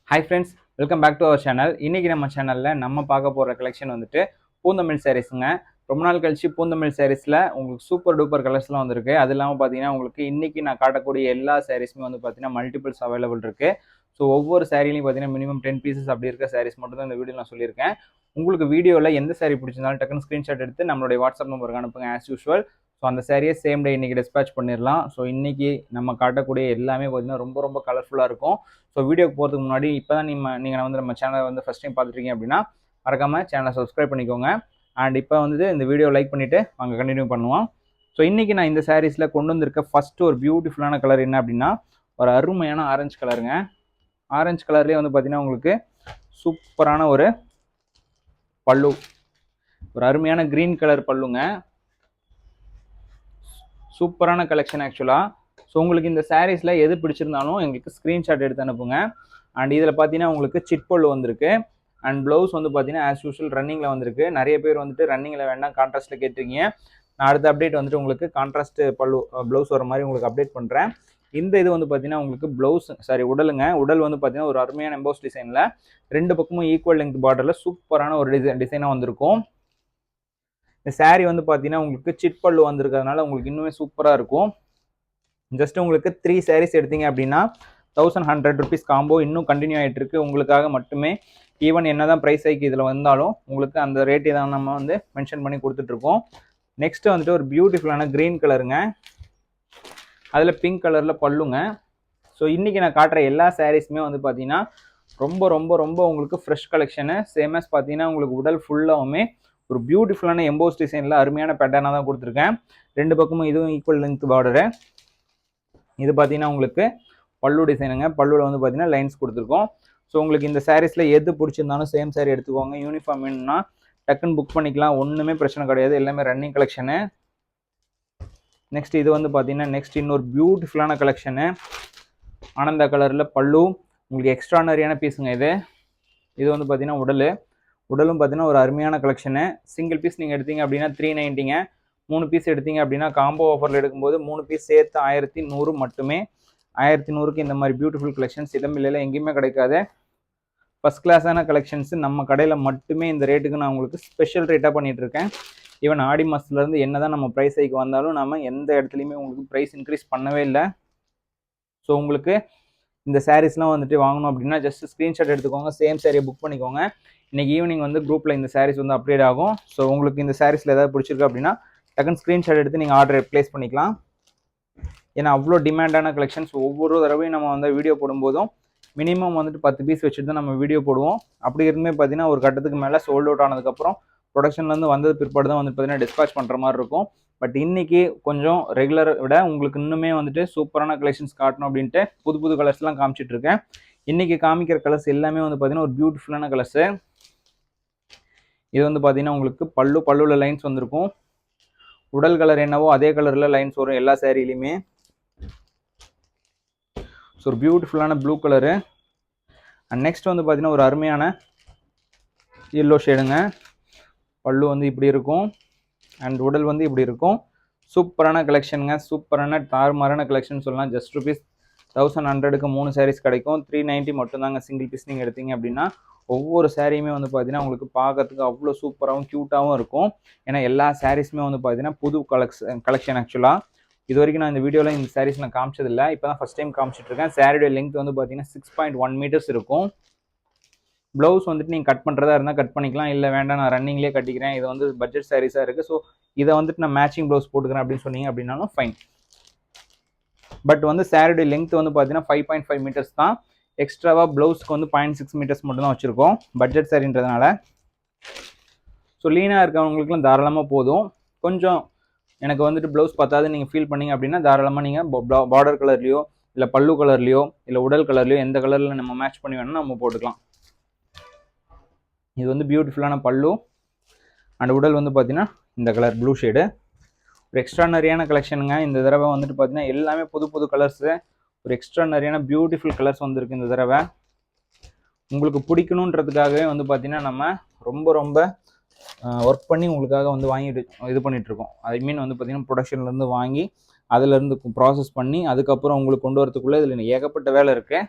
Hi friends, welcome back to our channel. இன்னைக்கு நம்ம சேனல்ல நம்ம பார்க்க போற கலெக்ஷன் வந்துட்டு பூந்தமிழ் சாரீஸ்ங்க. ரொம்ப நாள் கழிச்சு பூந்தமிழ் சாரீஸ்ல உங்களுக்கு சூப்பர் டூப்பர் கலர்ஸ்லாம் வந்திருக்கு. அது இல்லாமல் பார்த்தீங்கன்னா உங்களுக்கு இன்னைக்கு நான் காட்டக்கூடிய எல்லா சாரீஸுமே வந்து பார்த்தீங்கன்னா மல்டிபிள்ஸ் அவைலபிள் இருக்கு. ஸோ ஒவ்வொரு சாரிலையும் பார்த்தீங்கன்னா மினிமம் 10 பீசஸ் அப்படி இருக்க சாரீஸ் மட்டும் தான் இந்த வீடியோ நான் சொல்லியிருக்கேன். உங்களுக்கு வீடியோவில் எந்த சாரீ பிடிச்சிருந்தாலும் டக்குன்னு ஸ்க்ரீன்ஷாட் எடுத்து நம்மளுடைய வாட்ஸ்அப் நம்பருக்கு அனுப்புங்க ஆஸ் யூஷுவல். ஸோ அந்த சாரியை சேம் டே இன்றைக்கி டிஸ்பேச் பண்ணிடலாம். ஸோ இன்றைக்கி நம்ம காட்டக்கூடிய எல்லாமே பார்த்தீங்கன்னா ரொம்ப ரொம்ப கலர்ஃபுல்லாக இருக்கும். ஸோ வீடியோக்கு போகிறதுக்கு முன்னாடி இப்போ தான் நீங்கள் வந்து நம்ம சேனலை வந்து ஃபஸ்ட் டைம் பார்த்துருக்கீங்க அப்படின்னா மறக்காமல் சேனலை சப்ஸ்கிரைப் பண்ணிக்கோங்க. அண்ட் இப்போ வந்து இந்த வீடியோ லைக் பண்ணிவிட்டு அங்கே கண்டினியூ பண்ணுவோம். ஸோ இன்றைக்கி நான் இந்த சாரீஸில் கொண்டு வந்திருக்க ஃபஸ்ட்டு ஒரு பியூட்டிஃபுல்லான கலர் என்ன அப்படின்னா ஒரு அருமையான ஆரஞ்சு கலருங்க. ஆரஞ்சு கலர்லேயே வந்து பார்த்தீங்கன்னா உங்களுக்கு சூப்பரான ஒரு பல்லு, ஒரு அருமையான க்ரீன் கலர் பல்லுங்க. சூப்பரான கலெக்ஷன் ஆக்சுவலாக. ஸோ உங்களுக்கு இந்த சாரீஸில் எது பிடிச்சிருந்தாலும் எங்களுக்கு ஸ்க்ரீன்ஷாட் எடுத்து அனுப்புங்க. அண்ட் இதில் பார்த்தீங்கன்னா உங்களுக்கு சிட் பல்லு வந்திருக்கு. அண்ட் ப்ளவுஸ் வந்து பார்த்தீங்கன்னா ஆஸ் யூஷுவல் ரன்னிங்கில் வந்திருக்கு. நிறைய பேர் வந்துட்டு ரன்னிங்கில் வேணால் கான்ட்ராஸ்ட்டில் கேட்டிருக்கீங்க. நான் அடுத்த அப்டேட் வந்துட்டு உங்களுக்கு கான்ட்ராஸ்ட் பல்லு ப்ளவுஸ் வர மாதிரி உங்களுக்கு அப்டேட் பண்ணுறேன். இந்த இது வந்து பார்த்தீங்கன்னா உங்களுக்கு ப்ளவுஸ் உடலுங்க. உடல் வந்து பார்த்தீங்கன்னா ஒரு அருமையான எம்போஸ் டிசைனில் ரெண்டு பக்கமும் ஈக்குவல் லெங்த் பார்டரில் சூப்பரான ஒரு டிசைனாக வந்திருக்கும். இந்த சாரீ வந்து பார்த்தீங்கன்னா உங்களுக்கு சிட் பல்லு வந்திருக்கிறதுனால உங்களுக்கு இன்னுமே சூப்பராக இருக்கும். ஜஸ்ட் உங்களுக்கு 3 சாரீஸ் எடுத்தீங்க அப்படின்னா 1100 rupees காம்போ இன்னும் கண்டினியூ ஆகிட்டு இருக்கு உங்களுக்காக மட்டுமே. ஈவன் என்ன தான் ப்ரைஸ் ஹைக் இதில் வந்தாலும் உங்களுக்கு அந்த ரேட்டை தான் நம்ம வந்து மென்ஷன் பண்ணி கொடுத்துட்ருக்கோம். நெக்ஸ்ட் வந்துட்டு ஒரு பியூட்டிஃபுல்லான க்ரீன் கலருங்க. அதில் பிங்க் கலரில் பல்லுங்க. ஸோ இன்றைக்கி நான் காட்டுற எல்லா சாரீஸுமே வந்து பார்த்தீங்கன்னா ரொம்ப ரொம்ப ரொம்ப உங்களுக்கு ஃப்ரெஷ் கலெக்ஷனு. சேமஸ் பார்த்தீங்கன்னா உங்களுக்கு உடல் ஃபுல்லாகவுமே ஒரு பியூட்டிஃபுல்லான எம்போஸ் டிசைனில் அருமையான பேட்டர்னாக தான் கொடுத்துருக்கேன். ரெண்டு பக்கமும் இதுவும் ஈக்குவல் லென்த் பார்டரு. இது பார்த்தீங்கன்னா உங்களுக்கு பல்லு டிசைனுங்க. பல்லுவில் வந்து பார்த்தீங்கன்னா லைன்ஸ் கொடுத்துருக்கோம். ஸோ உங்களுக்கு இந்த சாரீஸில் எது பிடிச்சிருந்தாலும் சேம் சாரீ எடுத்துக்கோங்க. யூனிஃபார்ம் வேணும்னா டக்குன்னு புக் பண்ணிக்கலாம், ஒன்றுமே பிரச்சனை கிடையாது. எல்லாமே ரன்னிங் கலெக்ஷனு. நெக்ஸ்ட் இது வந்து பார்த்தீங்கன்னா நெக்ஸ்ட் இன்னொரு பியூட்டிஃபுல்லான கலெக்ஷனு. ஆனந்தா கலரில் பல்லு உங்களுக்கு எக்ஸ்ட்ரானரியான பீஸுங்க. இது வந்து பார்த்தீங்கன்னா உடலும் பார்த்தீங்கன்னா ஒரு அருமையான கலெக்ஷனு. சிங்கிள் பீஸ் நீங்கள் எடுத்தீங்க அப்படின்னா 390ங்க. 3 பீஸ் எடுத்தீங்க அப்படின்னா காம்போ ஆஃபரில் எடுக்கும்போது 3 பீஸ் சேர்த்து 1100 மட்டுமே. 1100க்கு இந்த மாதிரி பியூட்டிஃபுல் கலெக்ஷன்ஸ் இடமில்லையில் எங்கேயுமே கிடைக்காது. ஃபஸ்ட் கிளாஸான கலெக்ஷன்ஸ் நம்ம கடையில் மட்டுமே இந்த ரேட்டுக்கு நான் உங்களுக்கு ஸ்பெஷல் ரேட்டாக பண்ணிகிட்டு இருக்கேன். ஈவன் ஆடி மாதத்துலேருந்து என்ன தான் நம்ம ப்ரைஸ் ஹைக் வந்தாலும் நம்ம எந்த இடத்துலையுமே உங்களுக்கு ப்ரைஸ் இன்க்ரீஸ் பண்ணவே இல்லை. ஸோ உங்களுக்கு இந்த சாரீஸ்லாம் வந்துட்டு வாங்கணும் அப்படின்னா ஜஸ்ட் ஸ்க்ரீன்ஷாட் எடுத்துக்கோங்க, சேம் சாரியை புக் பண்ணிக்கோங்க. இன்றைக்கி ஈவினிங் வந்து குரூப்பில் இந்த சாரீஸ் வந்து அப்டேட் ஆகும். ஸோ உங்களுக்கு இந்த சாரீஸில் ஏதாவது பிடிச்சிருக்கு அப்படின்னா டக்குன்னு ஸ்க்ரீன்ஷாட் எடுத்து நீங்கள் ஆர்டர் ப்ளேஸ் பண்ணிக்கலாம். ஏன்னா அவ்வளோ டிமாண்டான கலெக்ஷன்ஸ். ஒவ்வொரு தடவையும் நம்ம வந்து வீடியோ போடும்போதும் மினிமம் வந்துட்டு 10 பீஸ் வச்சுட்டு தான் நம்ம வீடியோ போடுவோம். அப்படி இருந்துமே பார்த்தீங்கன்னா ஒரு கட்டத்துக்கு மேலே சோல்ட் அவுட் ஆனதுக்கப்புறம் ப்ரொடக்ஷன்லேருந்து வந்தது பிற்பாடு தான் வந்து பார்த்தீங்கன்னா டிஸ்பேச் பண்ணுற மாதிரி இருக்கும். பட் இன்றைக்கி கொஞ்சம் ரெகுலரை விட உங்களுக்கு இன்னுமே வந்துட்டு சூப்பரான கலெக்ஷன்ஸ் காட்டணும் அப்படின்ட்டு புது புது கலர்ஸ்லாம் காமிச்சிட்ருக்கேன். இன்றைக்கி காமிக்கிற கலர்ஸ் எல்லாமே வந்து பார்த்தீங்கன்னா ஒரு பியூட்டிஃபுல்லான கலர்ஸு. இது வந்து பார்த்தீங்கன்னா உங்களுக்கு பல்லுவில் லைன்ஸ் வந்திருக்கும். உடல் கலர் என்னவோ அதே கலரில் லைன்ஸ் வரும் எல்லா சாரிலையுமே. ஸோ ஒரு பியூட்டிஃபுல்லான ப்ளூ கலரு. அண்ட் நெக்ஸ்ட் வந்து பார்த்தீங்கன்னா ஒரு அருமையான எல்லோ ஷேடுங்க. பல்லு வந்து இப்படி இருக்கும் அண்ட் உடல் வந்து இப்படி இருக்கும். சூப்பரான கலெக்ஷனுங்க. சூப்பரான தாறுமாறான கலெக்ஷன் சொல்லலாம். ஜஸ்ட் ருபீஸ் 1100க்கு 3 சாரீஸ் கிடைக்கும். 390 மட்டும்தாங்க சிங்கிள் பீஸ் நீங்கள் எடுத்தீங்க அப்படின்னா. ஒவ்வொரு சாரியுமே வந்து பார்த்தீங்கன்னா உங்களுக்கு பார்க்கறதுக்கு அவ்வளோ சூப்பராகவும் க்யூட்டாகவும் இருக்கும். ஏன்னா எல்லா சாரீஸுமே வந்து பார்த்தீங்கன்னா புது கலெக்ஷன் ஆக்சுவலாக. இது வரைக்கும் நான் இந்த வீடியோவில் இந்த சாரீஸ் நான் காமிச்சதில்லை, இப்போ தான் ஃபஸ்ட் டைம் காமிச்சிட்ருக்கேன். சாரியோட லெங்த் வந்து பார்த்தீங்கன்னா 6.1 meters இருக்கும். ப்ளவுஸ் வந்துட்டு நீங்கள் கட் பண்ணுறதா இருந்தால் கட் பண்ணிக்கலாம், இல்லை வேண்டாம் நான் ரன்னிங்லேயே கட்டிக்கிறேன், இது வந்து பட்ஜெட் சாரீஸாக இருக்குது, ஸோ இதை வந்துட்டு நான் மேட்சிங் ப்ளவுஸ் போட்டுக்கிறேன் அப்படின்னு சொன்னீங்க அப்படின்னாலும் ஃபைன். பட் வந்து சாரியோட லெங்த் வந்து பார்த்தீங்கன்னா 5.5 meters தான். எக்ஸ்ட்ராவாக ப்ளவுஸ்க்கு வந்து 0.6 meters மட்டும் தான் வச்சுருக்கோம் பட்ஜெட் சாரின்றதுனால. ஸோ லீனாக இருக்கவங்களுக்குலாம் தாராளமாக போதும். கொஞ்சம் எனக்கு வந்துட்டு ப்ளவுஸ் பத்தாது நீங்கள் ஃபீல் பண்ணிங்க அப்படின்னா தாராளமாக நீங்கள் பார்டர் கலர்லையோ இல்லை பல்லு கலர்லையோ இல்லை உடல் கலர்லையோ எந்த கலரில் நம்ம மேட்ச் பண்ணி வேணும்னா நம்ம போட்டுக்கலாம். இது வந்து பியூட்டிஃபுல்லான பல்லு அண்ட் உடல் வந்து பார்த்தீங்கன்னா இந்த கலர் ப்ளூ ஷேடு. ஒரு எக்ஸ்ட்ரானரியான கலெக்ஷனுங்க. இந்த தடவை வந்துட்டு பார்த்தீங்கன்னா எல்லாமே புது புது கலர்ஸு. ஒரு எக்ஸ்ட்ரானரியான பியூட்டிஃபுல் கலர்ஸ் வந்திருக்கு இந்த தடவை. உங்களுக்கு பிடிக்கணுன்றதுக்காகவே வந்து பார்த்தீங்கன்னா நம்ம ரொம்ப ரொம்ப ஒர்க் பண்ணி உங்களுக்காக வந்து வாங்கிட்டு இது பண்ணிகிட்ருக்கோம். ஐ மீன் வந்து பார்த்திங்கன்னா ப்ரொடக்ஷன்லேருந்து வாங்கி அதிலேருந்து ப்ராசஸ் பண்ணி அதுக்கப்புறம் உங்களுக்கு கொண்டு வரதுக்குள்ளே இதில் ஏகப்பட்ட வேலை இருக்குது.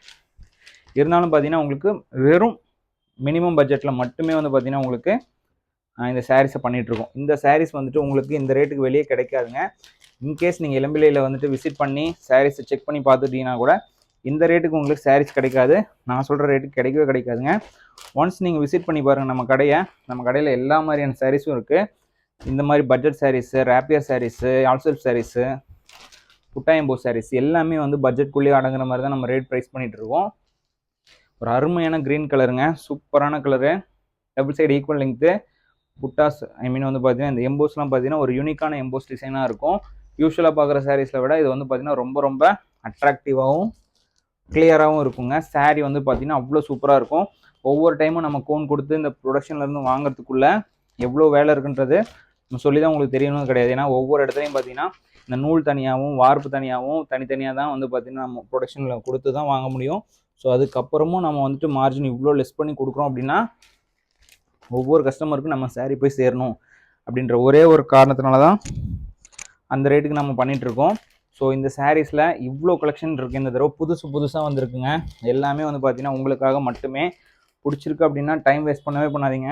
இருந்தாலும் பார்த்தீங்கன்னா உங்களுக்கு வெறும் மினிமம் பட்ஜெட்டில் மட்டுமே வந்து பார்த்தீங்கன்னா உங்களுக்கு இந்த சாரீஸை பண்ணிகிட்ருக்கோம். இந்த சாரீஸ் வந்துட்டு உங்களுக்கு இந்த ரேட்டுக்கு வெளியே கிடைக்காதுங்க. இன்கேஸ் நீங்கள் இளம்பிள்ளையில் வந்துட்டு விசிட் பண்ணி சாரீஸை செக் பண்ணி பார்த்துட்டீங்கன்னா கூட இந்த ரேட்டுக்கு உங்களுக்கு சாரீஸ் கிடைக்காது. நான் சொல்கிற ரேட்டுக்கு கிடைக்கவே கிடைக்காதுங்க. ஒன்ஸ் நீங்கள் விசிட் பண்ணி பாருங்கள் நம்ம கடையை. நம்ம கடையில் எல்லா மாதிரியான சாரீஸும் இருக்குது. இந்த மாதிரி பட்ஜெட் சாரீஸு, ரேப்பியர் சாரீஸு, ஆல்செல்ஃப் சாரீஸு, புட்டாயம்போ சாரீஸ் எல்லாமே வந்து பட்ஜெட்குள்ளேயே அடங்குற மாதிரி தான் நம்ம ரேட் ப்ரைஸ் பண்ணிகிட்ருக்கோம். ஒரு அருமையான க்ரீன் கலருங்க, சூப்பரான colour, double side equal length, புட்டாஸ் வந்து பார்த்தீங்கன்னா இந்த எம்போஸ்லாம் பார்த்தீங்கன்னா ஒரு யூனிக்கான எம்போஸ் டிசைனாக இருக்கும். யூஸ்வலாக பார்க்குற சாரீஸில் விட இது வந்து பார்த்தீங்கன்னா ரொம்ப ரொம்ப அட்ராக்டிவாகவும் கிளியராகவும் இருக்குங்க. சாரீ வந்து பார்த்தீங்கன்னா அவ்வளோ சூப்பராக இருக்கும். ஒவ்வொரு டைமும் நம்ம கோன் கொடுத்து இந்த ப்ரொடக்ஷன்லேருந்து வாங்குறதுக்குள்ளே எவ்வளோ வேலை இருக்குன்றது நம்ம சொல்லி தான் உங்களுக்கு தெரியணும் கிடையாது. ஏன்னா ஒவ்வொரு இடத்துலையும் பார்த்தீங்கன்னா இந்த நூல் தனியாகவும் வார்ப்பு தனியாகவும் தனித்தனியாக தான் வந்து பார்த்தீங்கன்னா நம்ம ப்ரொடக்ஷனில் கொடுத்து தான் வாங்க முடியும். ஸோ அதுக்கப்புறமும் நம்ம வந்துட்டு மார்ஜின் இவ்வளோ லெஸ் பண்ணி கொடுக்குறோம் அப்படின்னா ஒவ்வொரு கஸ்டமருக்கும் நம்ம சாரீ போய் சேரணும் அப்படின்ற ஒரே ஒரு காரணத்தினால தான் அந்த ரேட்டுக்கு நம்ம பண்ணிகிட்ருக்கோம். ஸோ இந்த சாரீஸில் இவ்வளோ கலெக்ஷன் இருக்குது. இந்த தடவை புதுசாக வந்திருக்குங்க. எல்லாமே வந்து பார்த்தீங்கன்னா உங்களுக்காக மட்டுமே. பிடிச்சிருக்கு அப்படின்னா டைம் வேஸ்ட் பண்ணவே பண்ணாதீங்க.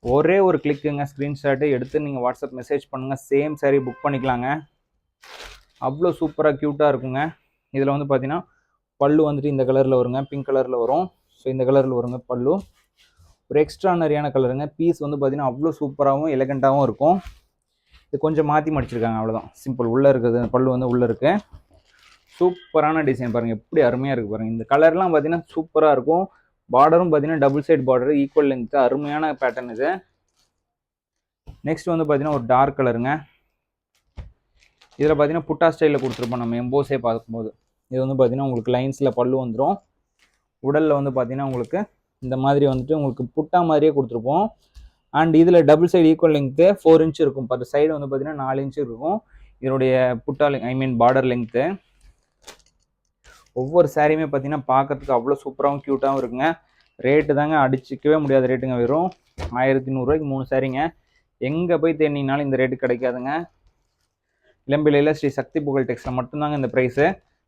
ஒரே ஒரு கிளிக்குங்க, ஸ்க்ரீன்ஷாட்டு எடுத்து நீங்கள் வாட்ஸ்அப் மெசேஜ் பண்ணுங்கள். சேம் சாரீ புக் பண்ணிக்கலாங்க. அவ்வளோ சூப்பராக க்யூட்டாக இருக்குங்க. இதில் வந்து பார்த்தீங்கன்னா பல்லு வந்துட்டு இந்த கலரில் வருங்க, பிங்க் கலரில் வரும். ஸோ இந்த கலரில் வருங்க பல்லு. ஒரு எக்ஸ்ட்ரானரியான கலருங்க. பீஸ் வந்து பார்த்தீங்கன்னா அவ்வளோ சூப்பராகவும் எலகண்ட்டாகவும் இருக்கும். இது கொஞ்சம் மாற்றி மடிச்சிருக்காங்க, அவ்வளோதான். சிம்பிள். உள்ளே இருக்குது பல்லு வந்து உள்ளே இருக்குது. சூப்பரான டிசைன் பாருங்கள், எப்படி அருமையாக இருக்குது பாருங்கள். இந்த கலர்லாம் பார்த்தீங்கன்னா சூப்பராக இருக்கும். பார்டரும் பார்த்தீங்கன்னா double side border, equal length, அருமையான பேட்டர்ன் இது. நெக்ஸ்ட் வந்து பார்த்தீங்கன்னா ஒரு டார்க் கலருங்க. இதில் பார்த்தீங்கன்னா புட்டா ஸ்டைலில் கொடுத்துருப்போம் நம்ம எம்போஸே பார்க்கும்போது. இது வந்து பார்த்தீங்கன்னா உங்களுக்கு லைன்ஸில் பல்லு வந்துடும். உடலில் வந்து பார்த்தீங்கன்னா உங்களுக்கு இந்த மாதிரி வந்துட்டு உங்களுக்கு புட்டா மாதிரியே கொடுத்துருப்போம். அண்ட் இதில் double side equal length 4 inch இருக்கும். பர் சைடு வந்து பார்த்தீங்கன்னா 4 இன்ச் இருக்கும் இதனுடைய புட்டா பார்டர் லெங்க்த்து. ஒவ்வொரு சாரியுமே பார்த்தீங்கன்னா பார்க்கறதுக்கு அவ்வளோ சூப்பராகவும் க்யூட்டாகவும் இருக்குங்க. ரேட்டு தாங்க அடிச்சிக்கவே முடியாத ரேட்டுங்க. வெறும் 1100 3 சாரிங்க. எங்கே போய் தேடினீங்கனாலும் இந்த ரேட்டு கிடைக்காதுங்க. இளம்பிள்ளையில் ஸ்ரீ சக்தி புகழ் டெக்ஸ்டில் மட்டும்தாங்க இந்த ப்ரைஸு.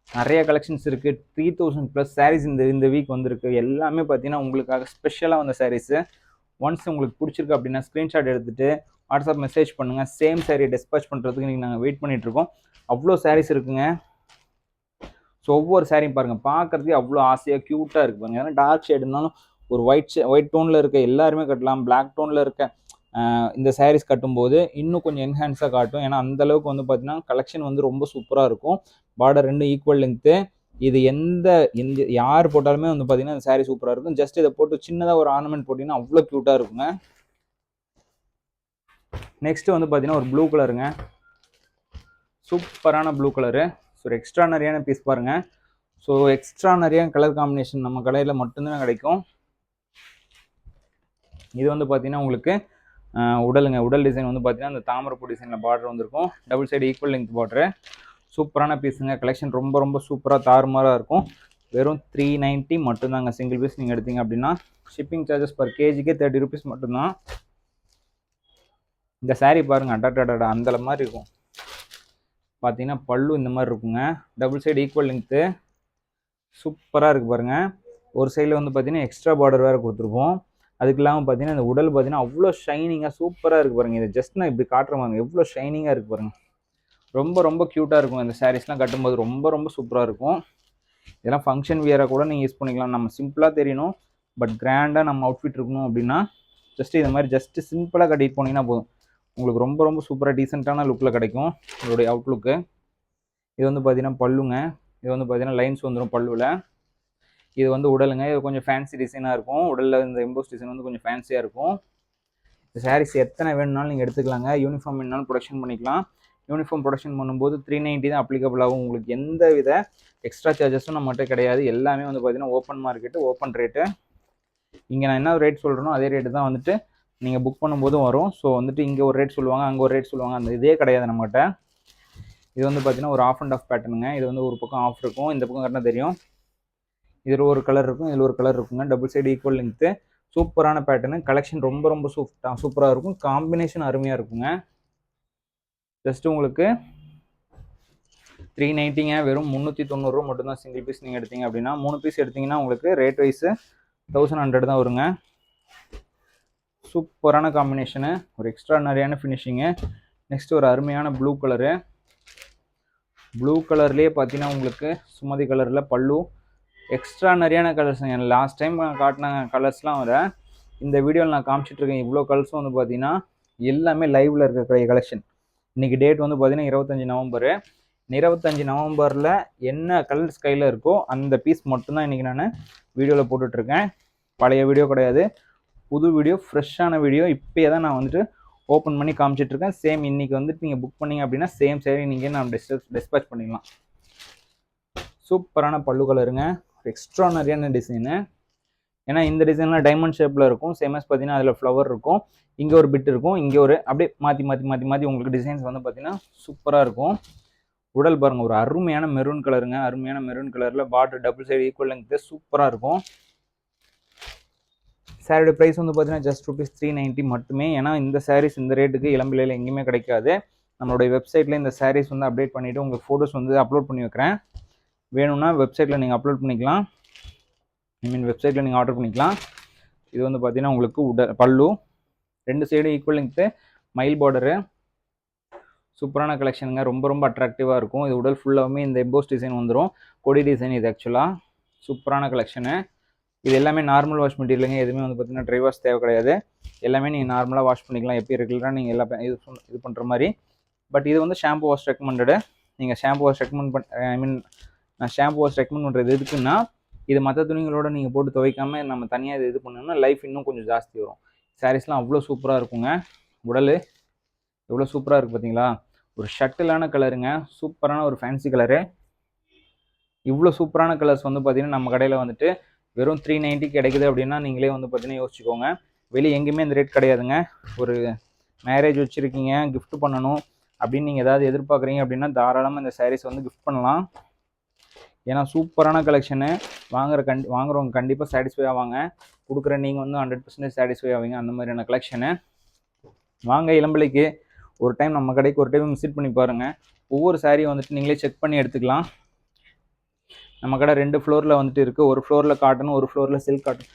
நிறைய கலெக்ஷன்ஸ் இருக்குது. 3000+ சாரீஸ் இந்த வீக் வந்திருக்கு. எல்லாமே பார்த்தீங்கன்னா உங்களுக்காக ஸ்பெஷலாக வந்த சாரீஸு. ஒன்ஸ் உங்களுக்கு பிடிச்சிருக்கு அப்படின்னா ஸ்க்ரீன்ஷாட் எடுத்துகிட்டு வாட்ஸ்அப் மெசேஜ் பண்ணுங்கள். சேம் சாரியை டிஸ்பேச் பண்ணுறதுக்கு நீங்கள் நாங்கள் வெயிட் பண்ணிகிட்ருக்கோம். அவ்வளோ சாரீஸ் இருக்குங்க. ஸோ ஒவ்வொரு சாரியும் பாருங்கள், பார்க்குறதுக்கு அவ்வளோ ஆசையாக க்யூட்டாக இருக்குது பாருங்கள். ஏன்னா டார்க் ஷேட் இருந்தாலும் ஒரு ஒயிட் டோனில் இருக்க எல்லாருமே கட்டலாம். பிளாக் டோனில் இருக்க இந்த சாரீஸ் கட்டும்போது இன்னும் கொஞ்சம் என்ஹான்ஸாக காட்டும். ஏன்னா அந்தளவுக்கு வந்து பார்த்தீங்கன்னா கலெக்ஷன் வந்து ரொம்ப சூப்பராக இருக்கும். Border 2 equal length. இது எந்த யார் போட்டாலுமே வந்து பார்த்தீங்கன்னா இந்த சாரீ சூப்பராக இருக்கும். ஜஸ்ட் இதை போட்டு சின்னதாக ஒரு ஆர்னமெண்ட் போட்டிங்கன்னா அவ்வளோ க்யூட்டாக இருக்குங்க. நெக்ஸ்ட்டு வந்து பார்த்தீங்கன்னா ஒரு ப்ளூ கலருங்க. சூப்பரான ப்ளூ கலரு. ஸோ ஒரு எக்ஸ்ட்ரானரியான பீஸ் பாருங்கள். ஸோ எக்ஸ்ட்ரானரியான கலர் காம்பினேஷன் நம்ம கடையில் மட்டும்தான் கிடைக்கும். இது வந்து பார்த்தீங்கன்னா உங்களுக்கு உடல் டிசைன் வந்து பார்த்தீங்கன்னா அந்த தாமரைப்பூ டிசைனில் பார்டர் வந்திருக்கும். Double side equal length border. சூப்பரான பீஸுங்க. கலெக்ஷன் ரொம்ப ரொம்ப சூப்பராக தாறுமாறாக இருக்கும். வெறும் 390 மட்டும்தாங்க. சிங்கிள் பீஸ் நீங்கள் எடுத்தீங்க அப்படின்னா ஷிப்பிங் சார்ஜஸ் பர் கேஜிக்கே 30 rupees மட்டும்தான். இந்த சாரீ பாருங்கள், அடாடா அந்த மாதிரி இருக்கும். பார்த்தீங்கன்னா பல்லு இந்த மாதிரி இருக்குங்க. Double side equal length. சூப்பராக இருக்குது பாருங்கள். ஒரு சைடில் வந்து பார்த்தீங்கன்னா எக்ஸ்ட்ரா பார்டர் வேறு கொடுத்துருப்போம். அதுக்கு இல்லாமல் பார்த்தீங்கன்னா இந்த உடல் பார்த்தீங்கன்னா அவ்வளோ ஷைனிங்காக சூப்பராக இருக்குது பாருங்கள். இது ஜஸ்ட் நான் இப்படி காட்டுற பாருங்க, எவ்வளோ ஷைனிங்காக இருக்குது பாருங்கள். ரொம்ப ரொம்ப க்யூட்டாக இருக்கும். இந்த சாரீஸ்லாம் கட்டும்போது ரொம்ப ரொம்ப சூப்பராக இருக்கும். இதெல்லாம் ஃபங்க்ஷன் வியராக கூட நீங்கள் யூஸ் பண்ணிக்கலாம். நம்ம சிம்பிளாக தெரியணும், பட் கிராண்டாக நம்ம அவுட்ஃபிட் இருக்கணும் அப்படின்னா ஜஸ்ட்டு இது மாதிரி ஜஸ்ட்டு சிம்பிளாக கட்டிட்டு போனீங்கன்னா போதும். உங்களுக்கு ரொம்ப ரொம்ப சூப்பராக டீசெண்டான லுக்கில் கிடைக்கும் இதோடைய அவுட்லுக்கு. இது வந்து பார்த்தீங்கன்னா பல்லுங்க. இது வந்து பார்த்தீங்கன்னா லைன்ஸ் வந்துடும் பல்லுவில். இது வந்து உடலுங்க. இது கொஞ்சம் ஃபேன்சி டிசைனாக இருக்கும். உடலில் இந்த எம்போஸ் டிசைன் வந்து கொஞ்சம் ஃபேன்சியாக இருக்கும். இந்த சாரீஸ் எத்தனை வேணும்னாலும் நீங்கள் எடுத்துக்கலாங்க. யூனிஃபார்ம் வேணுனாலும் ப்ரொடக்ஷன் பண்ணிக்கலாம். யூனிஃபார்ம் ப்ரொடக்ஷன் பண்ணும்போது 390 தான் அப்ளிகபிள் ஆகும். உங்களுக்கு எந்த வித எக்ஸ்ட்ரா சார்ஜஸும் நம்மகிட்ட கிடையாது. எல்லாமே வந்து பார்த்தீங்கன்னா ஓப்பன் மார்க்கெட்டு, ஓப்பன் ரேட்டு. இங்கே நான் என்ன ரேட் சொல்கிறேனோ அதே ரேட்டு தான் வந்துட்டு நீங்கள் புக் பண்ணும்போதும் வரும். ஸோ வந்துட்டு இங்கே ஒரு ரேட் சொல்லுவாங்க, அங்கே ஒரு ரேட் சொல்லுவாங்க. அந்த இதே கிடையாது நம்மகிட்ட. இது வந்து பார்த்தீங்கன்னா ஒரு ஆஃப் அண்ட் ஆஃப் பேட்டர்னுங்க. இது வந்து ஒரு பக்கம் ஆஃப் இருக்கும், இந்த பக்கம் கரெக்டாக தெரியும். இதில் ஒரு கலர் இருக்கும், இதில் ஒரு கலர் இருக்குங்க. Double side equal length. சூப்பரான பேட்டர்னு. கலெக்ஷன் ரொம்ப ரொம்ப சூப்பராக இருக்கும். காம்பினேஷன் அருமையாக இருக்குங்க. ஜஸ்ட் உங்களுக்கு 390ங்க. வெறும் 390 ரூபா மட்டும் தான் சிங்கிள் பீஸ் நீங்கள் எடுத்தீங்க அப்படின்னா. 3 பீஸ் எடுத்தீங்கன்னா உங்களுக்கு ரேட் வைஸ் 1100 தான் வருங்க. சூப்பரான காம்பினேஷனு, ஒரு எக்ஸ்ட்ரானரியான ஃபினிஷிங்கு. நெக்ஸ்ட் ஒரு அருமையான ப்ளூ கலரு. ப்ளூ கலர்லேயே பார்த்தீங்கன்னா உங்களுக்கு சுமதி கலரில் பல்லு. எக்ஸ்ட்ரானரியான கலர்ஸுங்க. லாஸ்ட் டைம் காட்டின கலர்ஸ்லாம் வர இந்த வீடியோவில் நான் காமிச்சிட்ருக்கேன். இவ்வளோ கலர்ஸும் வந்து பார்த்தீங்கன்னா எல்லாமே லைவில் இருக்க கலெக்ஷன். இன்றைக்கி டேட் வந்து பார்த்தீங்கன்னா 25 நவம்பரு. 25 நவம்பரில் என்ன கலர்ஸ் கையில் இருக்கோ அந்த பீஸ் மட்டும்தான் இன்றைக்கி நான் வீடியோவில் போட்டுட்ருக்கேன். பழைய வீடியோ கிடையாது, புது வீடியோ, ஃப்ரெஷ்ஷான வீடியோ. இப்போயே தான் நான் வந்துட்டு ஓப்பன் பண்ணி காமிச்சிட்ருக்கேன். சேம் இன்றைக்கி வந்துட்டு நீங்கள் புக் பண்ணிங்க அப்படின்னா சேம் சேரீ நீங்கள் நான் டிஸ்பேச் பண்ணிடலாம். சூப்பரான பல்லு கலருங்க, எக்ஸ்ட்ரானரியான டிசைனு. ஏன்னா இந்த டிசைன்லாம் டைமண்ட் ஷேப்பில் இருக்கும். சேமஸ் பார்த்தீங்கன்னா அதில் ஃப்ளவர் இருக்கும், இங்கே ஒரு பிட் இருக்கும், இங்கே ஒரு அப்படியே மாற்றி மாற்றி மாற்றி மாற்றி உங்களுக்கு டிசைன்ஸ் வந்து பார்த்தீங்கன்னா சூப்பராக இருக்கும். உடல் பாருங்கள், ஒரு அருமையான மெரூன் கலருங்க. அருமையான மெரூன் கலரில் border double side equal length சூப்பராக இருக்கும். சாரியோட ப்ரைஸ் வந்து பார்த்தீங்கன்னா ஜஸ்ட் ₹390 மட்டுமே. ஏன்னா இந்த சாரீஸ் இந்த ரேட்டுக்கு இளம்பிள்ளையில் எங்கேயுமே கிடைக்காது. நம்மளுடைய வெப்சைட்டில் இந்த சாரீஸ் வந்து அப்டேட் பண்ணிவிட்டு உங்களுக்கு ஃபோட்டோஸ் வந்து அப்லோட் பண்ணி வைக்கிறேன். வேணும்னா வெப்சைட்டில் நீங்கள் அப்லோட் பண்ணிக்கலாம். வெப்சைட்டில் நீங்கள் ஆர்டர் பண்ணிக்கலாம். இது வந்து பார்த்தீங்கன்னா உங்களுக்கு பல்லு, 2 சைடு ஈக்குவல் லெங்க்த்து, மயில் பார்டரு. சூப்பரான கலெக்ஷனுங்க, ரொம்ப ரொம்ப அட்ராக்டிவாக இருக்கும். இது உடல் ஃபுல்லாகவுமே இந்த எம்போஸ் டிசைன் வந்துடும், கொடி டிசைன். இது ஆக்சுவலாக சூப்பரான கலெக்ஷனு. இது எல்லாமே நார்மல் வாஷ் மெட்டீரியலுங்க. எதுவுமே வந்து பார்த்தீங்கன்னா ட்ரை வாஷ் தேவை கிடையாது. எல்லாமே நீங்கள் நார்மலாக வாஷ் பண்ணிக்கலாம், எப்பயும் ரெகுலராக நீங்கள் எல்லா இது பண்ணுற மாதிரி. பட் இது வந்து ஷாம்பு வாஷ் ரெக்கமெண்டடு. நீங்கள் ஷாம்பு வாஷ் நான் ஷாம்பு வாஷ் ரெக்கமெண்ட் பண்ணுறது எதுக்குன்னா, இது மற்ற துணிகளோட நீங்கள் போட்டு துவைக்காமல் நம்ம தனியாக இது பண்ணோம்னா லைஃப் இன்னும் கொஞ்சம் ஜாஸ்தி வரும். சாரீஸ்லாம் அவ்வளோ சூப்பராக இருக்குங்க. உடல் எவ்வளோ சூப்பராக இருக்குது பார்த்தீங்களா? ஒரு ஷட்டிலான கலருங்க, சூப்பரான ஒரு ஃபேன்சி கலரு. இவ்வளோ சூப்பரான கலர்ஸ் வந்து பார்த்தீங்கன்னா நம்ம கடையில் வந்துட்டு வெறும் 390 கிடைக்குது அப்படின்னா நீங்களே வந்து பார்த்தீங்கன்னா யோசிச்சுக்கோங்க. வெளியே எங்கேயுமே இந்த ரேட் கிடையாதுங்க. ஒரு மேரேஜ் வச்சுருக்கீங்க, கிஃப்ட் பண்ணணும் அப்படின்னு நீங்கள் ஏதாவது எதிர்பார்க்குறீங்க அப்படின்னா தாராளமாக இந்த சாரீஸ் வந்து கிஃப்ட் பண்ணலாம். ஏன்னா சூப்பரான கலெக்ஷனு. வாங்குறவங்க கண்டிப்பாக சாட்டிஸ்ஃபை ஆவாங்க. கொடுக்குற நீங்கள் வந்து 100% சாட்டிஸ்ஃபை ஆவீங்க. அந்த மாதிரியான கலெக்ஷனு. வாங்க இளம்பிள்ளைக்கு ஒரு டைம் நம்ம கடைக்கு ஒரு டைம் விசிட் பண்ணி பாருங்கள். ஒவ்வொரு சாரியும் வந்துட்டு நீங்களே செக் பண்ணி எடுத்துக்கலாம். நம்ம கடை 2 ஃப்ளோரில் வந்துட்டு இருக்குது. ஒரு ஃப்ளோரில் காட்டன், ஒரு ஃப்ளோரில் சில்க் காட்டன்.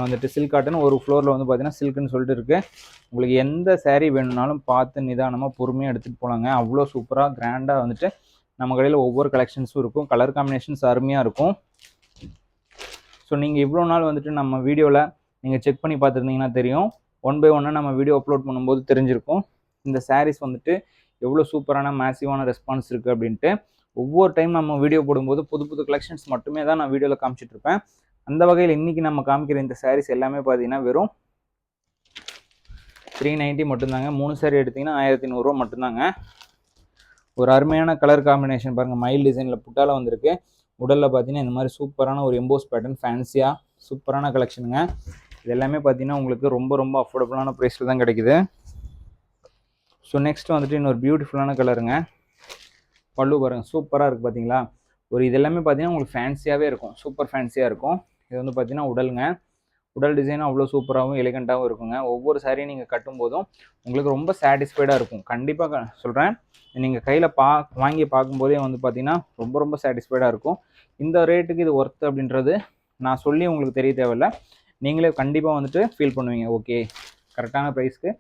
வந்துட்டு சில்க் காட்டன், ஒரு ஃப்ளோரில் வந்து பார்த்தீங்கன்னா சில்க்குன்னு சொல்லிட்டு இருக்குது. உங்களுக்கு எந்த சாரீ வேணும்னாலும் பார்த்து நிதானமாக பொறுமையாக எடுத்துகிட்டு போகலாங்க. அவ்வளோ சூப்பராக கிராண்டாக வந்துட்டு நம்ம கடையில் ஒவ்வொரு கலெக்ஷன்ஸும் இருக்கும். கலர் காம்பினேஷன்ஸ் அருமையாக இருக்கும். ஸோ நீங்கள் இவ்வளோ நாள் வந்துட்டு நம்ம வீடியோவில் நீங்கள் செக் பண்ணி பார்த்துருந்தீங்கன்னா தெரியும். 1 by 1 நம்ம வீடியோ அப்லோட் பண்ணும்போது தெரிஞ்சிருக்கும் இந்த சாரீஸ் வந்துட்டு எவ்வளோ சூப்பரான மேசிவான ரெஸ்பான்ஸ் இருக்குது அப்படின்ட்டு. ஒவ்வொரு டைம் நம்ம வீடியோ போடும்போது புது புது கலெக்ஷன்ஸ் மட்டுமே தான் நான் வீடியோவில் காமிச்சிட்ருப்பேன். அந்த வகையில் இன்றைக்கி நம்ம காமிக்கிற இந்த சாரீஸ் எல்லாமே பார்த்தீங்கன்னா வெறும் 390 மட்டும்தாங்க. 3 சாரீ எடுத்திங்கன்னா 1100 ரூபா மட்டும்தாங்க. ஒரு அருமையான கலர் காம்பினேஷன் பாருங்கள், மயில் டிசைனில் புட்டால வந்திருக்கு. உடலில் பார்த்தீங்கன்னா இந்த மாதிரி சூப்பரான ஒரு எம்போஸ் பேட்டர்ன், ஃபேன்சியாக சூப்பரான கலெக்ஷனுங்க. இது எல்லாமே பார்த்தீங்கன்னா உங்களுக்கு ரொம்ப ரொம்ப அஃபோர்டபுளான ப்ரைஸில் தான் கிடைக்குது. ஸோ நெக்ஸ்ட் வந்துட்டு இன்னொரு பியூட்டிஃபுல்லான கலருங்க. பல்லு பாருங்கள், சூப்பராக இருக்குது பார்த்தீங்களா? இது எல்லாமே பார்த்தீங்கன்னா உங்களுக்கு ஃபேன்சியாகவே இருக்கும், சூப்பர் ஃபேன்சியாக இருக்கும். இது வந்து பார்த்தீங்கன்னா உடலுங்க. உடல் டிசைனும் அவ்வளோ சூப்பராகவும் எலிகண்ட்டாகவும் இருக்குங்க. ஒவ்வொரு சாரியும் நீங்கள் கட்டும்போதும் உங்களுக்கு ரொம்ப சாட்டிஸ்ஃபைடாக இருக்கும். கண்டிப்பாக சொல்கிறேன், நீங்கள் கையில் வாங்கி பார்க்கும்போதே வந்து பார்த்தீங்கன்னா ரொம்ப ரொம்ப சாட்டிஸ்ஃபைடாக இருக்கும். இந்த ரேட்டுக்கு இது ஒர்த் அப்படின்றது நான் சொல்லி உங்களுக்கு தெரிய தேவையில்லை. நீங்களே கண்டிப்பாக வந்துட்டு ஃபீல் பண்ணுவீங்க, ஓகே கரெக்டான ப்ரைஸ்க்கு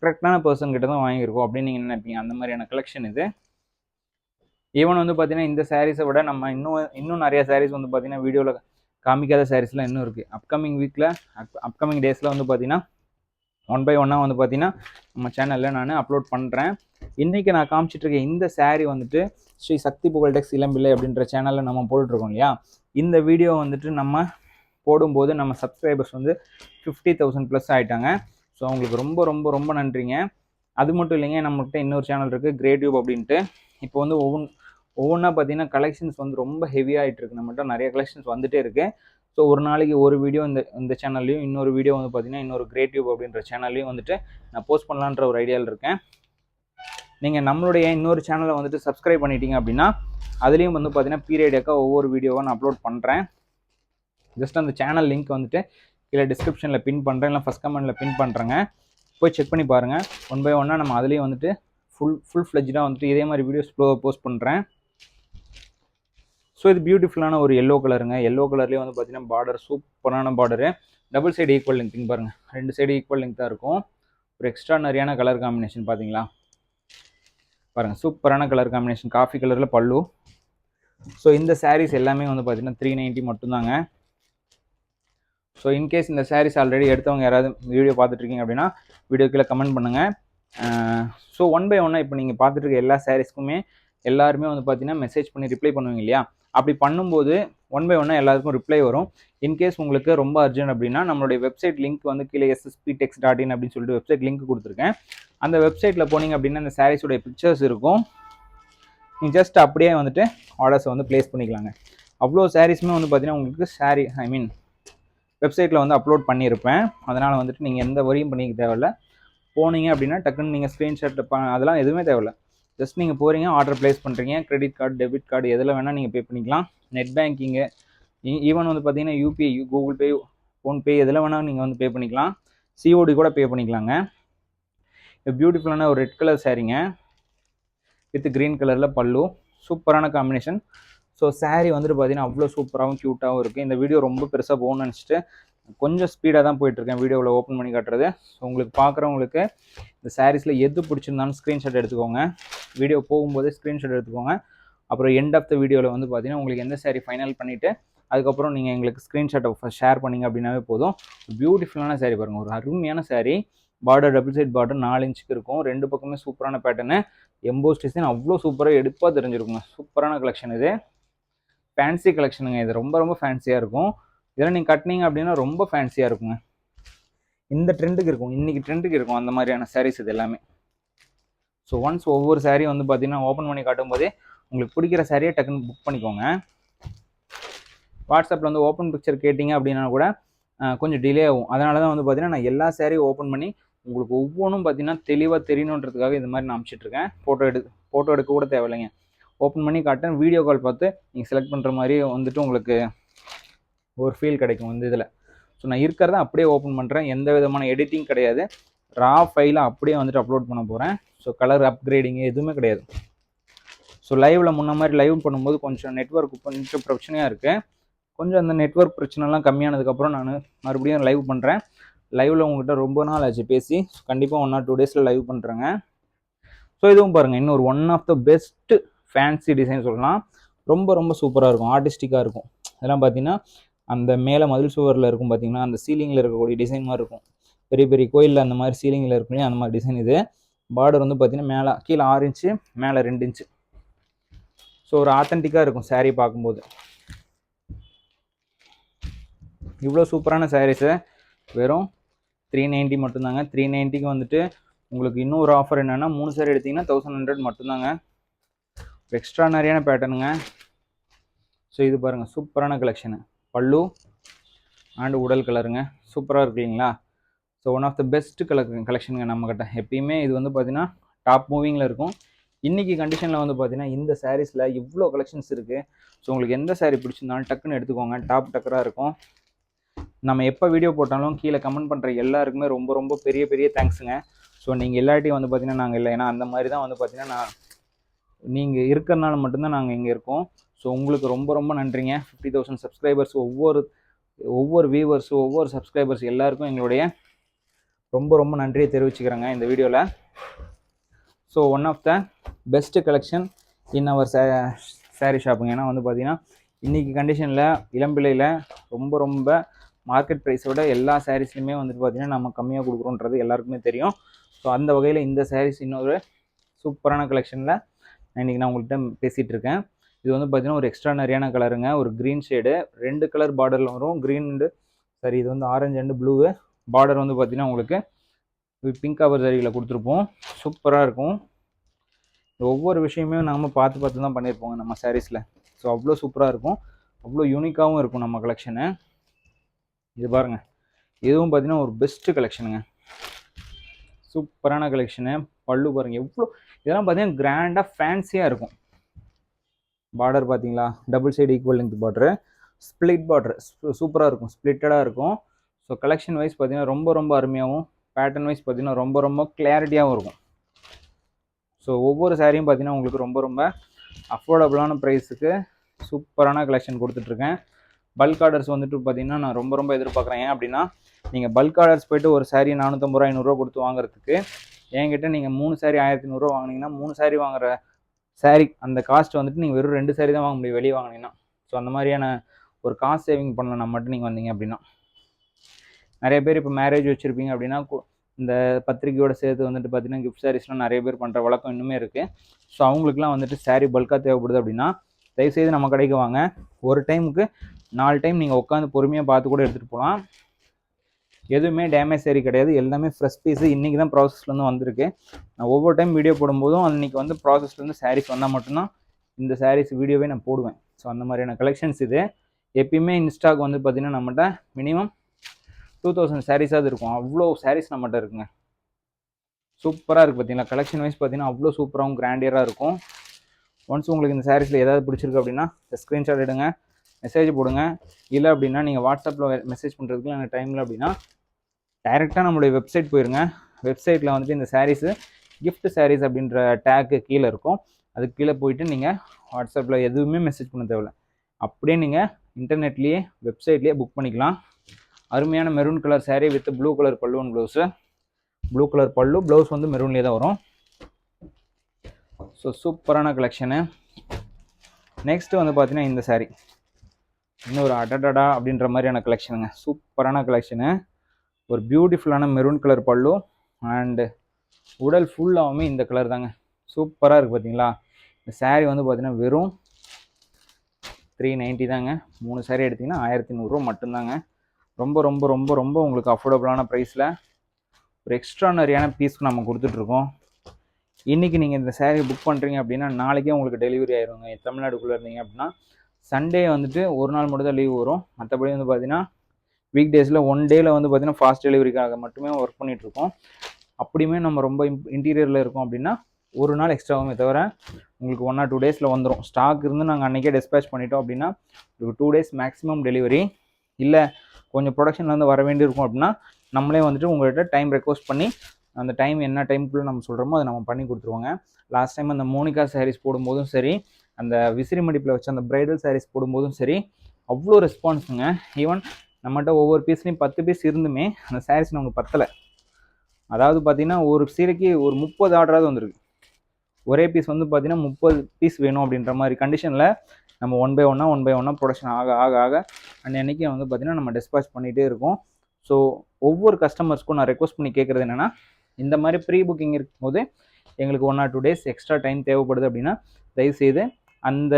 கரெக்டான பர்சன் கிட்ட தான் வாங்கியிருக்கோம் அப்படின்னு நீங்கள் நினைப்பீங்க. அந்த மாதிரியான கலெக்ஷன் இது. ஈவன் வந்து பார்த்தீங்கன்னா இந்த சாரீஸை விட நம்ம இன்னும் நிறைய சாரீஸ் வந்து பார்த்தீங்கன்னா வீடியோவில் காமிக்காத சாரீஸ்லாம் இன்னும் இருக்குது. அப்கமிங் டேஸில் வந்து பார்த்தீங்கன்னா 1 by 1 வந்து பார்த்தீங்கன்னா நம்ம சேனலில் நான் அப்லோட் பண்ணுறேன். இன்றைக்கி நான் காமிச்சிட்ருக்கேன் இந்த சாரீ வந்துட்டு ஸ்ரீ சக்தி புகழ்டெக்ஸ் இளம்பிள்ளை அப்படின்ற சேனலில் நம்ம போட்டுட்ருக்கோம் இல்லையா? இந்த வீடியோ வந்துட்டு நம்ம போடும்போது நம்ம சப்ஸ்கிரைபர்ஸ் வந்து 50,000 ப்ளஸ் ஆகிட்டாங்க. ஸோ அவங்களுக்கு ரொம்ப ரொம்ப ரொம்ப நன்றிங்க. அது மட்டும் இல்லைங்க, நம்மகிட்ட இன்னொரு சேனல் இருக்குது கிரேடியூப் அப்படின்ட்டு. இப்போ வந்து ஒவ்வொன்றா பார்த்தீங்கன்னா கலெக்ஷன்ஸ் வந்து ரொம்ப ஹெவியாகிட்டு இருக்குது. நம்மகிட்ட நிறைய கலெக்ஷன்ஸ் வந்துகிட்டே இருக்குது. ஸோ ஒரு நாளைக்கு ஒரு வீடியோ இந்த சேனல்லையும், இன்னொரு வீடியோ வந்து பார்த்தீங்கன்னா இன்னொரு கிரேடியூப் அப்படின்ற சேனல்லையும் வந்துட்டு நான் போஸ்ட் பண்ணலான்ற ஒரு ஐடியாவில் இருக்கேன். நீங்கள் நம்மளுடைய இன்னொரு சேனலை வந்துட்டு சப்ஸ்கிரைப் பண்ணிட்டீங்க அப்படின்னா அதுலேயும் வந்து பார்த்தீங்கன்னா பீரியடாக ஒவ்வொரு வீடியோவாக நான் அப்லோட் பண்ணுறேன். ஜஸ்ட் அந்த சேனல் லிங்க் வந்துட்டு கீழே டிஸ்கிரிப்ஷனில் பின் பண்ணுறேன், இல்லை ஃபஸ்ட் கமெண்ட்டில் பின் பண்ணுறேங்க. போய் செக் பண்ணி பாருங்கள். 1 by 1 நம்ம அதுலேயும் வந்துட்டு ஃபுல் ஃப்ளெஜ்டாக வந்துட்டு இதே மாதிரி வீடியோஸ் போஸ்ட் பண்ணுறேன். ஸோ இது பியூட்டிஃபுல்லான ஒரு எல்லோ கலருங்க. எல்லோ கலர்லேயே வந்து பார்த்தீங்கன்னா பார்டர் சூப்பரான பார்டரு. டபுள் சைடு ஈக்குவல் லெங்க்த்திங் பாருங்கள், 2 சைடு ஈக்குவல் லெங்க் தான் இருக்கும். ஒரு எக்ஸ்ட்ரானரியான கலர் காம்பினேஷன் பார்த்தீங்களா பாருங்கள், சூப்பரான கலர் காம்பினேஷன். காஃபி கலரில் பல்லு. ஸோ இந்த சாரீஸ் எல்லாமே வந்து பார்த்தீங்கன்னா 390 மட்டும்தாங்க. ஸோ இன்கேஸ் இந்த சாரீஸ் ஆல்ரெடி எடுத்தவங்க யாராவது வீடியோ பார்த்துட்ருக்கீங்க அப்படின்னா வீடியோ கீழே கமெண்ட் பண்ணுங்கள். ஸோ ஒன் பை ஒன்னாக இப்போ நீங்கள் பார்த்துட்டு இருக்க எல்லா சாரீஸ்க்குமே எல்லாருமே வந்து பார்த்தீங்கன்னா மெசேஜ் பண்ணி ரிப்ளை பண்ணுவீங்க இல்லையா? அப்படி பண்ணும்போது ஒன் பை ஒன்னாக எல்லாருக்கும் ரிப்ளை வரும். இன்கேஸ் உங்களுக்கு ரொம்ப அர்ஜென்ட் அப்படின்னா நம்மளுடைய வெப்சைட் லிங்க் வந்து கீழே ssptex.in அப்படின்னு சொல்லிட்டு வெப்சைட் லிங்க் கொடுத்துருக்கேன். அந்த வெப்சைட்டில் போனீங்க அப்படின்னா அந்த சாரீஸோடைய பிக்சர்ஸ் இருக்கும். நீங்கள் ஜஸ்ட் அப்படியே வந்துட்டு ஆர்டர்ஸை வந்து ப்ளேஸ் பண்ணிக்கலாங்க. அவ்வளோ சாரீஸுமே வந்து பார்த்தீங்கன்னா உங்களுக்கு வெப்சைட்டில் வந்து அப்லோட் பண்ணியிருப்பேன். அதனால் வந்துட்டு நீங்கள் எந்த வரியும் பண்ணிக்க தேவையில்ல. போனீங்க அப்படின்னா டக்குன்னு நீங்கள் ஸ்க்ரீன்ஷாட் அதெல்லாம் எதுவுமே தேவையில்ல. ஜஸ்ட் நீங்கள் போகிறீங்க, ஆர்டர் ப்ளேஸ் பண்ணுறீங்க, கிரெடிட் கார்டு, டெபிட் கார்டு எதில் வேணால் நீங்கள் பே பண்ணிக்கலாம். நெட் பேங்கிங்கு, ஈவன் வந்து பார்த்தீங்கன்னா யூபிஐ, கூகுள் பே, ஃபோன்பே எதில் வேணால் நீங்கள் வந்து பே பண்ணிக்கலாம். சிஓடி கூட பே பண்ணிக்கலாங்க. இது பியூட்டிஃபுல்லான ஒரு ரெட் கலர் சாரீங்க வித் க்ரீன் கலரில் பல்லு. சூப்பரான காம்பினேஷன். ஸோ சாரீ வந்துட்டு பார்த்தீங்கன்னா அவ்வளோ சூப்பராகவும் க்யூட்டாகவும் இருக்குது. இந்த வீடியோ ரொம்ப பெருசாக போகணும்னு நினச்சிட்டு கொஞ்சம் ஸ்பீடாக தான் போயிட்டுருக்கேன் வீடியோவில் ஓப்பன் பண்ணி காட்டுறது. ஸோ உங்களுக்கு பார்க்குறவங்களுக்கு இந்த சாரீஸில் எது பிடிச்சிருந்தாலும் ஸ்க்ரீன்ஷாட் எடுத்துக்கோங்க. வீடியோ போகும்போதே ஸ்க்ரீன்ஷாட் எடுத்துக்கோங்க. அப்புறம் எண்ட் ஆஃப் த வீடியோவில் வந்து பார்த்தீங்கன்னா உங்களுக்கு எந்த சாரீ ஃபைனல் பண்ணிவிட்டு அதுக்கப்புறம் நீங்கள் எங்களுக்கு ஸ்க்ரீன்ஷாட்டை ஷேர் பண்ணிங்க அப்படின்னாவே போதும். பியூட்டிஃபுல்லான சாரீ பாருங்கள், ஒரு அருமையான sari. Border double side border 4 இன்ச்சுக்கு இருக்கும். 2 பக்கமே சூப்பரான பேட்டர்னு. எம்போஸ் டிசைன் அவ்வளோ சூப்பராக எடுப்பாக தெரிஞ்சிருக்குங்க. சூப்பரான கலெக்ஷன் இது. ஃபேன்சி கலெக்ஷனுங்க. இது ரொம்ப ரொம்ப ஃபேன்சியாக இருக்கும். இதெல்லாம் நீங்கள் கட்டினீங்க அப்படின்னா ரொம்ப ஃபேன்சியாக இருக்குங்க. இந்த ட்ரெண்டுக்கு இருக்கும், இன்றைக்கி ட்ரெண்டுக்கு இருக்கும் அந்த மாதிரியான சாரீஸ் இது எல்லாமே. ஸோ ஒன்ஸ் ஒவ்வொரு சாரீ வந்து பார்த்தீங்கன்னா ஓப்பன் பண்ணி காட்டும் போதே உங்களுக்கு பிடிக்கிற சாரியை டக்குன்னு புக் பண்ணிக்கோங்க. வாட்ஸ்அப்பில் வந்து ஓப்பன் பிக்சர் கேட்டிங்க அப்படின்னா கூட கொஞ்சம் டிலே ஆகும். அதனால தான் வந்து பார்த்தீங்கன்னா நான் எல்லா சாரியும் ஓப்பன் பண்ணி உங்களுக்கு ஒவ்வொன்றும் பார்த்தீங்கன்னா தெளிவாக தெரியணுன்றதுக்காக இந்த மாதிரி நான் அனுப்பிச்சிட்ருக்கேன். ஃபோட்டோ எடுக்க கூட தேவையில்லைங்க. ஓப்பன் பண்ணி காட்டேன், வீடியோ கால் பார்த்து நீங்கள் செலக்ட் பண்ணுற மாதிரி வந்துட்டு உங்களுக்கு ஒரு ஃபீல் கிடைக்கும் வந்து இதில். ஸோ நான் இருக்கிறத அப்படியே ஓப்பன் பண்ணுறேன். எந்த விதமான எடிட்டிங் கிடையாது. ரா ஃபைலை அப்படியே வந்துட்டு அப்லோட் பண்ண போகிறேன். ஸோ கலர் அப்கிரேடிங்கு எதுவுமே கிடையாது. ஸோ லைவில் முன்ன மாதிரி லைவ் பண்ணும்போது கொஞ்சம் நெட்வொர்க் கொஞ்சம் பிரச்சனையாக இருக்குது. கொஞ்சம் அந்த நெட்வொர்க் பிரச்சனைலாம் கம்மியானதுக்கப்புறம் நான் மறுபடியும் லைவ் பண்ணுறேன். லைவில் உங்கள்கிட்ட ரொம்ப நாள் ஆச்சு பேசி. கண்டிப்பாக 1 or 2 டேஸில் லைவ் பண்ணுறேங்க. ஸோ இதுவும் பாருங்கள், இன்னொரு one of the best fancy design சொல்லலாம். ரொம்ப ரொம்ப சூப்பராக இருக்கும், ஆர்டிஸ்டிக்காக இருக்கும். இதெல்லாம் பார்த்தீங்கன்னா அந்த மேலே மதில் சுவரில் இருக்கும் பார்த்தீங்கன்னா அந்த சீலிங்கில் இருக்கக்கூடிய டிசைன் மாதிரி இருக்கும். பெரிய பெரிய கோயிலில் அந்த மாதிரி சீலிங்கில் இருக்கும் அந்த மாதிரி டிசைன் இது. பார்டர் வந்து பார்த்தீங்கன்னா மேலே கீழே 6 இன்ச்சு, மேலே 2 இன்ச்சு. ஸோ ஒரு ஆத்தென்டிக்காக இருக்கும் சாரீ பார்க்கும்போது. இவ்வளோ சூப்பரான சாரீஸு வெறும் 390 மட்டும்தாங்க. 390க்கு வந்துட்டு உங்களுக்கு இன்னொரு ஆஃபர் என்னென்னா 3 சாரீ எடுத்திங்கன்னா 1100 மட்டும்தாங்க. எக்ஸ்ட்ரானரியான பேட்டர்னுங்க. ஸோ இது பாருங்கள், சூப்பரான கலெக்ஷனு. பல்லு அண்டு உடல் கலருங்க, சூப்பராக இருக்கு இல்லைங்களா? So one of the best கலெக்ஷனுங்க நம்மக்கிட்ட. எப்பயுமே இது வந்து பார்த்தீங்கன்னா டாப் மூவிங்கில் இருக்கும். இன்றைக்கி கண்டிஷனில் வந்து பார்த்தீங்கன்னா இந்த சாரீஸில் இவ்வளோ கலெக்ஷன்ஸ் இருக்குது. ஸோ உங்களுக்கு எந்த சாரீ பிடிச்சிருந்தாலும் டக்குன்னு எடுத்துக்கோங்க. டாப் டக்கராக இருக்கும். நம்ம எப்போ வீடியோ போட்டாலும் கீழே கமெண்ட் பண்ணுற எல்லாருக்குமே ரொம்ப ரொம்ப பெரிய பெரிய தேங்க்ஸுங்க. ஸோ நீங்கள் எல்லாட்டையும் வந்து பார்த்தீங்கன்னா நாங்கள் இல்லை, ஏன்னா அந்த மாதிரி தான் வந்து பார்த்தீங்கன்னா நீங்கள் இருக்கிறனால மட்டும்தான் நாங்கள் இங்கே இருக்கோம். ஸோ உங்களுக்கு ரொம்ப ரொம்ப நன்றிங்க. 50,000 சப்ஸ்கிரைபர்ஸ், ஒவ்வொரு வியூவர்ஸ், ஒவ்வொரு சப்ஸ்கிரைபர்ஸ் எல்லாருக்கும் எங்களுடைய ரொம்ப ரொம்ப நன்றியை தெரிவிச்சுக்கிறேங்க இந்த வீடியோவில். So one of the best collection in our sari ஷாப்புங்க. ஏன்னா வந்து பார்த்தீங்கன்னா இன்றைக்கி கண்டிஷனில் இளம்பிள்ளையில் ரொம்ப ரொம்ப மார்க்கெட் ப்ரைஸோட எல்லா சாரீஸ்லையுமே வந்துட்டு பார்த்தீங்கன்னா நம்ம கம்மியாக கொடுக்குறோன்றது எல்லாருக்குமே தெரியும். ஸோ அந்த வகையில் இந்த சாரீஸ் இன்னொரு சூப்பரான கலெக்ஷனில் இன்றைக்கி நான் உங்கள்கிட்ட பேசிகிட்டு இருக்கேன். இது வந்து பார்த்தீங்கன்னா ஒரு எக்ஸ்ட்ரானரியான கலருங்க. ஒரு க்ரீன் ஷேடு, 2 கலர் பார்டரில் வரும். க்ரீன் அண்டு சரி, இது வந்து ஆரஞ்சு அண்டு ப்ளூவு. பார்டர் வந்து பார்த்தீங்கன்னா உங்களுக்கு பிங்க் கவர் சரியில் கொடுத்துருப்போம். சூப்பராக இருக்கும். ஒவ்வொரு விஷயமே நம்ம பார்த்து தான் பண்ணியிருப்போங்க நம்ம சாரீஸில். ஸோ அவ்வளோ சூப்பராக இருக்கும், அவ்வளோ யூனிக்காகவும் இருக்கும் நம்ம கலெக்ஷனு. இது பாருங்கள், இதுவும் பார்த்தீங்கன்னா ஒரு பெஸ்ட்டு கலெக்ஷனுங்க. சூப்பரான கலெக்ஷனு. பல்லு பாருங்கள் எவ்வளோ, இதெல்லாம் பார்த்தீங்கன்னா கிராண்டாக ஃபேன்சியாக இருக்கும். பார்டர் பார்த்தீங்களா, double side equal length border, split border சூப்பராக இருக்கும், ஸ்ப்ளிட்டடாக இருக்கும். ஸோ கலெக்ஷன் வைஸ் பார்த்தீங்கன்னா ரொம்ப ரொம்ப அருமையாகவும், பேட்டர்ன் வைஸ் பார்த்தீங்கன்னா ரொம்ப ரொம்ப கிளாரிட்டியாகவும் இருக்கும். ஸோ ஒவ்வொரு சாரியும் பார்த்தீங்கன்னா உங்களுக்கு ரொம்ப ரொம்ப அஃபோர்டபுளான ப்ரைஸுக்கு சூப்பரான கலெக்ஷன் கொடுத்துட்ருக்கேன். பல்க் ஆர்டர்ஸ் வந்துட்டு பார்த்தீங்கன்னா நான் ரொம்ப எதிர்பார்க்குறேன். ஏன் அப்படின்னா நீங்கள் பல்க் ஆர்டர்ஸ் போய்ட்டு ஒரு சாரீ 450 ரூபா 500 கொடுத்து வாங்குறதுக்கு என்கிட்ட நீங்கள் 3 சாரீ 1100 வாங்கினீங்கன்னா 3 சாரீ வாங்குற சாரீ அந்த காஸ்ட் வந்துட்டு நீங்கள் வெறும் 2 சாரீ தான் வாங்க முடியும் வெளியே வாங்கினீங்கன்னா. ஸோ அந்த மாதிரியான ஒரு காஸ்ட் சேவிங் பண்ணலாம் மட்டும் நீங்கள் வந்தீங்க அப்படின்னா. நிறைய பேர் இப்போ மேரேஜ் வச்சுருப்பீங்க அப்படின்னா இந்த பத்திரிக்கையோட சேர்த்து வந்துட்டு பார்த்தீங்கன்னா கிஃப்ட் சாரீஸ்லாம் நிறைய பேர் பண்ணுற வழக்கம் இன்னுமே இருக்குது. ஸோ அவங்களுக்குலாம் வந்துட்டு சாரீ பல்காக தேவைப்படுது அப்படின்னா தயவுசெய்து நம்ம கடைக்கு வாங்க. ஒரு டைமுக்கு 4 டைம் நீங்கள் உட்காந்து பொறுமையாக பார்த்து கூட எடுத்துகிட்டு போகலாம். எதுவுமே டேமேஜ் சாரீ கிடையாது. எல்லாமே ஃப்ரெஷ் பீஸு. இன்றைக்கி தான் ப்ராசஸ்லேருந்து வந்திருக்கு. நான் ஒவ்வொரு டைம் வீடியோ போடும்போதும் அன்றைக்கி வந்து ப்ராசஸ்லேருந்து சாரீஸ் வந்தால் மட்டும்தான் இந்த சாரீஸ் வீடியோவே நான் போடுவேன். ஸோ அந்த மாதிரியான கலெக்ஷன்ஸ் இது. எப்பயுமே இன்ஸ்டாக் வந்து பார்த்திங்கன்னா நம்மகிட்ட மினிமம் 2000 சாரீஸாவது இருக்கும். அவ்வளோ சாரீஸ் நம்மகிட்ட இருக்குங்க. சூப்பராக இருக்குது பார்த்தீங்களா. கலெக்ஷன் வைஸ் பார்த்தீங்கன்னா அவ்வளோ சூப்பராகவும் கிராண்டியராக இருக்கும். ஒன்ஸ் உங்களுக்கு இந்த சாரீஸில் ஏதாவது பிடிச்சிருக்கு அப்படின்னா ஸ்க்ரீன்ஷாட் எடுங்க, மெசேஜ் போடுங்க. இல்லை அப்படின்னா நீங்கள் வாட்ஸ்அப்பில் மெசேஜ் பண்ணுறதுக்குலாம் எனக்கு டைமில் அப்படின்னா டைரெக்டாக நம்மளுடைய வெப்சைட் போயிருங்க. வெப்சைட்டில் வந்துட்டு இந்த சாரீஸு கிஃப்ட் சாரீஸ் அப்படின்ற டேக்கு கீழே இருக்கும். அதுக்கு கீழே போயிட்டு நீங்கள் வாட்ஸ்அப்பில் எதுவுமே மெசேஜ் பண்ண தேவையில்ல. அப்படியே நீங்கள் இன்டர்நெட்லேயே வெப்சைட்லேயே புக் பண்ணிக்கலாம். அருமையான maroon colour sari with blue colour பல்லு அண்ட் ப்ளவுஸு. ப்ளூ கலர் பல்லு, ப்ளவுஸ் வந்து மெரூன்லேயே தான் வரும். ஸோ சூப்பரான கலெக்ஷனு. நெக்ஸ்ட்டு வந்து பார்த்தீங்கன்னா இந்த சாரீ இன்னொரு அடடடா அப்படின்ற மாதிரியான கலெக்ஷனுங்க. சூப்பரான கலெக்ஷனு. ஒரு பியூட்டிஃபுல்லான மெரூன் கலர் பல்லு அண்டு உடல் ஃபுல்லாகவுமே இந்த கலர் தாங்க. சூப்பராக இருக்குது பார்த்தீங்களா. இந்த சாரீ வந்து பார்த்தீங்கன்னா வெறும் 390 தாங்க. 3 சாரீ எடுத்திங்கன்னா 1100 மட்டும்தாங்க. ரொம்ப உங்களுக்கு அஃபோர்டபுளான ப்ரைஸில் ஒரு எக்ஸ்ட்ரானரியான பீஸ்க்கு நம்ம கொடுத்துட்ருக்கோம். இன்றைக்கி நீங்கள் இந்த சாரீ புக் பண்ணுறீங்க அப்படின்னா நாளைக்கே உங்களுக்கு டெலிவரி ஆயிடுங்க. தமிழ்நாடுக்குள்ளே இருந்தீங்க அப்படின்னா சண்டே வந்துட்டு ஒரு நாள் மட்டும் தான் லீவ் வரும். மற்றபடி வந்து பார்த்தீங்கன்னா வீக் டேஸில் 1 டேயில் வந்து பார்த்தீங்கன்னா ஃபாஸ்ட் டெலிவரிக்காக மட்டுமே ஒர்க் பண்ணிகிட்ருக்கோம். அப்படியுமே நம்ம ரொம்ப இன்டீரியரில் இருக்கோம் அப்படின்னா ஒரு நாள் எக்ஸ்ட்ராவுமே தவிர உங்களுக்கு 1 or 2 டேஸில் வந்துடும். ஸ்டாக் இருந்து நாங்கள் அன்றைக்கே டிஸ்பேச் பண்ணிட்டோம் அப்படின்னா ஒரு 2 டேஸ் மேக்ஸிமம் டெலிவரி. இல்லை கொஞ்சம் ப்ரொடக்ஷன்லேருந்து வர வேண்டியிருக்கும் அப்படின்னா நம்மளே வந்துட்டு உங்கள்கிட்ட டைம் ரெக்வஸ்ட் பண்ணி அந்த டைம் என்ன டைமுக்குள்ளே நம்ம சொல்கிறோமோ அதை நம்ம பண்ணி கொடுத்துருவோங்க. லாஸ்ட் டைம் அந்த மோனிகா சாரீஸ் போடும்போதும் சரி, அந்த விசிறி மடிப்பில் வச்சு அந்த பிரைடல் சாரீஸ் போடும்போதும் சரி அவ்வளோ ரெஸ்பான்ஸுங்க. ஈவன் நம்மகிட்ட ஒவ்வொரு பீஸ்லையும் 10 பீஸ் இருந்துமே அந்த சாரீஸ் நமக்கு பத்தலை. அதாவது பார்த்திங்கன்னா ஒரு சீரைக்கு ஒரு 30 ஆர்டராவது வந்திருக்கு. ஒரே பீஸ் வந்து பார்த்திங்கன்னா 30 பீஸ் வேணும் அப்படின்ற மாதிரி கண்டிஷனில் நம்ம ஒன் பை ஒன்னாக ப்ரொடக்ஷன் ஆக அன்றைக்கி வந்து பார்த்திங்கன்னா நம்ம டிஸ்பேச் பண்ணிகிட்டே இருக்கோம். ஸோ ஒவ்வொரு கஸ்டமர்ஸ்க்கும் நான் ரெக்வஸ்ட் பண்ணி கேட்குறது என்னென்னா, இந்த மாதிரி ப்ரீ புக்கிங் இருக்கும்போது எங்களுக்கு 1 or 2 டேஸ் எக்ஸ்ட்ரா டைம் தேவைப்படுது அப்படின்னா தயவுசெய்து அந்த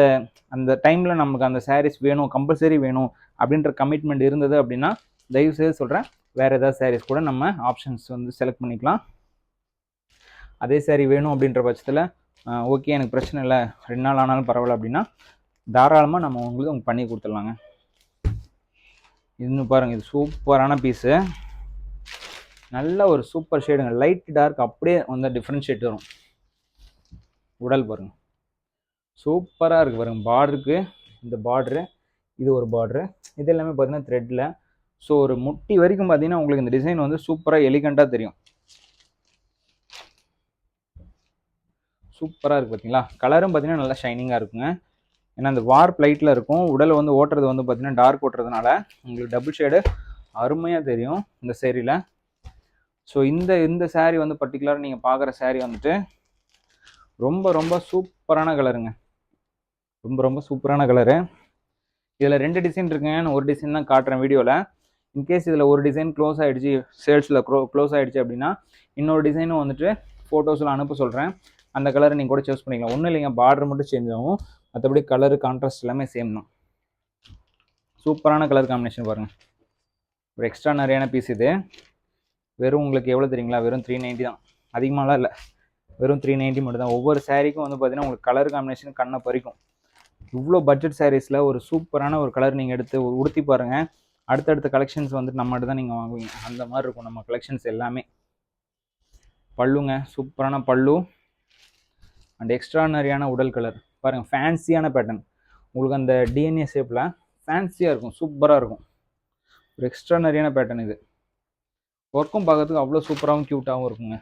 அந்த டைமில் நமக்கு அந்த சாரீஸ் வேணும், கம்பல்சரி வேணும் அப்படின்ற கமிட்மெண்ட் இருந்தது அப்படின்னா தயவுசெய்து சொல்கிறேன் வேறு ஏதாவது சாரீஸ் கூட நம்ம ஆப்ஷன்ஸ் வந்து செலக்ட் பண்ணிக்கலாம். அதே சாரீ வேணும் அப்படின்ற பட்சத்தில் ஓகே எனக்கு பிரச்சனை இல்லை 2 நாள் ஆனாலும் பரவாயில்ல அப்படின்னா தாராளமாக நம்ம உங்களுக்கு பண்ணி கொடுத்துடலாங்க. இன்னும் பாருங்கள், இது சூப்பரான பீஸு. நல்ல ஒரு சூப்பர் ஷேடுங்க. லைட் டார்க் அப்படியே வந்து டிஃப்ரெண்ட் ஷேட் வரும். உடல் பாருங்கள் சூப்பராக இருக்குது பாருங்கள். பார்டருக்கு இந்த பார்ட்ரு, இது ஒரு பார்ட்ரு, இது எல்லாமே பார்த்தீங்கன்னா த்ரெட்டில். ஸோ ஒரு முட்டி வரைக்கும் பார்த்தீங்கன்னா உங்களுக்கு இந்த டிசைன் வந்து சூப்பராக எலிகண்ட்டாக தெரியும். சூப்பராக இருக்குது பார்த்தீங்களா. கலரும் பார்த்தீங்கன்னா நல்லா ஷைனிங்காக இருக்குங்க. ஏன்னா அந்த வார்ப் லைட்டில் இருக்கும். உடலை வந்து ஓட்டுறது வந்து பார்த்தீங்கன்னா டார்க் ஓட்டுறதுனால உங்களுக்கு டபுள் ஷேடு அருமையாக தெரியும் இந்த சேரீயில். ஸோ இந்த சாரீ வந்து பர்டிகுலராக நீங்கள் பார்க்குற சாரீ வந்துட்டு ரொம்ப சூப்பரான கலருங்க. ரொம்ப சூப்பரான கலரு. இதில் 2 டிசைன் இருக்குங்க. நான் ஒரு டிசைன் தான் காட்டுறேன் வீடியோவில். இன்கேஸ் இதில் ஒரு டிசைன் க்ளோஸ் ஆகிடுச்சு, சேல்ஸில் க்ளோஸ் ஆகிடுச்சு அப்படின்னா இன்னொரு டிசைனும் வந்துட்டு ஃபோட்டோஸில் அனுப்ப சொல்கிறேன். அந்த கலரை நீங்கள் கூட சூஸ் பண்ணிக்கலாம். ஒன்றும் இல்லைங்க, பார்டர் மட்டும் சேஞ்ச் ஆகும், மற்றபடி கலரு கான்ட்ராஸ்ட் எல்லாமே சேம் தான். சூப்பரான கலர் காம்பினேஷன் பாருங்கள். ஒரு எக்ஸ்ட்ரானரியான பீஸ் இது. வெறும் உங்களுக்கு எவ்வளோ தெரியுங்களா, வெறும் 390 தான். அதிகமாகலாம் இல்லை, வெறும் 390 மட்டும் தான். ஒவ்வொரு சாரீக்கும் வந்து பார்த்தீங்கன்னா உங்களுக்கு கலர் காம்பினேஷன் கண்ணை பறிக்கும். இவ்வளோ பட்ஜெட் சாரீஸில் ஒரு சூப்பரான ஒரு கலர் நீங்கள் எடுத்து உடுத்தி பாருங்கள். அடுத்தடுத்த கலெக்ஷன்ஸ் வந்துட்டு நம்மகிட்ட தான் நீங்கள் வாங்குவீங்க. அந்த மாதிரி இருக்கும் நம்ம கலெக்ஷன்ஸ் எல்லாமே. பல்லுங்க, சூப்பரான பல்லு அண்ட் எக்ஸ்ட்ரானரியான உடல் கலர் பாருங்கள். ஃபேன்சியான பேட்டர்ன் உங்களுக்கு அந்த டிஎன்ஏ ஷேப்பில் ஃபேன்சியாக இருக்கும், சூப்பராக இருக்கும். ஒரு எக்ஸ்ட்ரானரியான பேட்டர்ன் இது. ஒர்க்கும் பார்க்கறதுக்கு அவ்வளோ சூப்பராகவும் க்யூட்டாகவும் இருக்குங்க.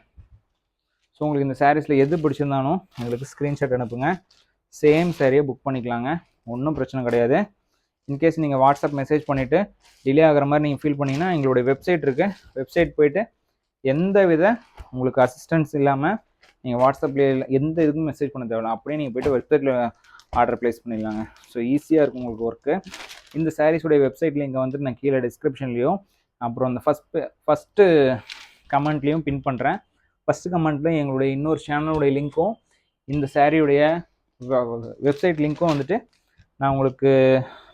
ஸோ உங்களுக்கு இந்த சாரீஸில் எது பிடிச்சிருந்தாலும் எங்களுக்கு ஸ்க்ரீன்ஷாட் அனுப்புங்க. சேம் சாரியை புக் பண்ணிக்கலாங்க. ஒன்றும் பிரச்சனை கிடையாது. இன்கேஸ் நீங்கள் வாட்ஸ்அப் மெசேஜ் பண்ணிவிட்டு டிலே ஆகிற மாதிரி நீங்கள் ஃபீல் பண்ணிங்கன்னா எங்களுடைய வெப்சைட் இருக்குது, வெப்சைட் போய்ட்டு எந்த வித உங்களுக்கு அசிஸ்டன்ஸ் இல்லாமல் நீங்கள் வாட்ஸ்அப்பில் எந்த இதுக்கும் மெசேஜ் பண்ண தேவையில்ல, அப்படியே நீங்கள் போய்ட்டு வெப்சைட்டில் ஆர்டர் ப்ளேஸ் பண்ணிடலாங்க. ஸோ ஈஸியாக இருக்கும் உங்களுக்கு ஒர்க்கு. இந்த சாரீஸுடைய வெப்சைட் லிங்கை வந்துட்டு நான் கீழே டிஸ்கிரிப்ஷன்லேயும் அப்புறம் அந்த ஃபஸ்ட்டு கமெண்ட்லேயும் பின் பண்ணுறேன். ஃபஸ்ட்டு கமெண்ட்டில் எங்களுடைய இன்னொரு சேனலுடைய லிங்க்கும் இந்த சாரியுடைய வெப்சைட் லிங்க்கும் வந்துட்டு நான் உங்களுக்கு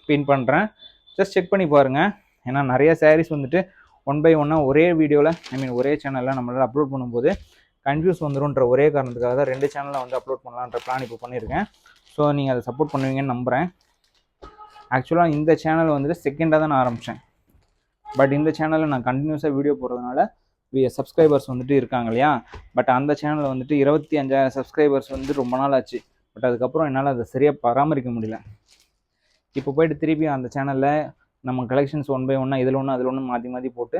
பின் பண்ணுறேன். ஜஸ்ட் செக் பண்ணி பாருங்கள். ஏன்னா நிறைய சாரீஸ் வந்துட்டு 1 by 1 ஒரே வீடியோவில் ஒரே சேனலில் நம்மளால் அப்லோட் பண்ணும்போது கன்ஃபியூஸ் வந்துடும்ன்ற ஒரே காரணத்துக்காக தான் 2 சேனலில் வந்து அப்லோட் பண்ணலான்ற பிளான் இப்போ பண்ணியிருக்கேன். ஸோ நீங்கள் அதை சப்போர்ட் பண்ணுவீங்கன்னு நம்புகிறேன். ஆக்சுவலாக இந்த சேனல் வந்துட்டு செகண்டாக தான் நான் ஆரம்பித்தேன். பட் இந்த சேனலில் நான் கண்டினியூஸாக வீடியோ போடுறதுனால சப்ஸ்கிரைபர்ஸ் வந்துட்டு இருக்காங்க இல்லையா. பட் அந்த சேனலில் வந்துட்டு 25,000 சப்ஸ்கிரைபர்ஸ் வந்து ரொம்ப நாள் ஆச்சு. பட் அதுக்கப்புறம் என்னால் அதை சரியாக பராமரிக்க முடியல. இப்போ போய்ட்டு திருப்பி அந்த சேனலில் நம்ம கலெக்ஷன்ஸ் 1 by 1 இதில் ஒன்று அதில் ஒன்று மாற்றி போட்டு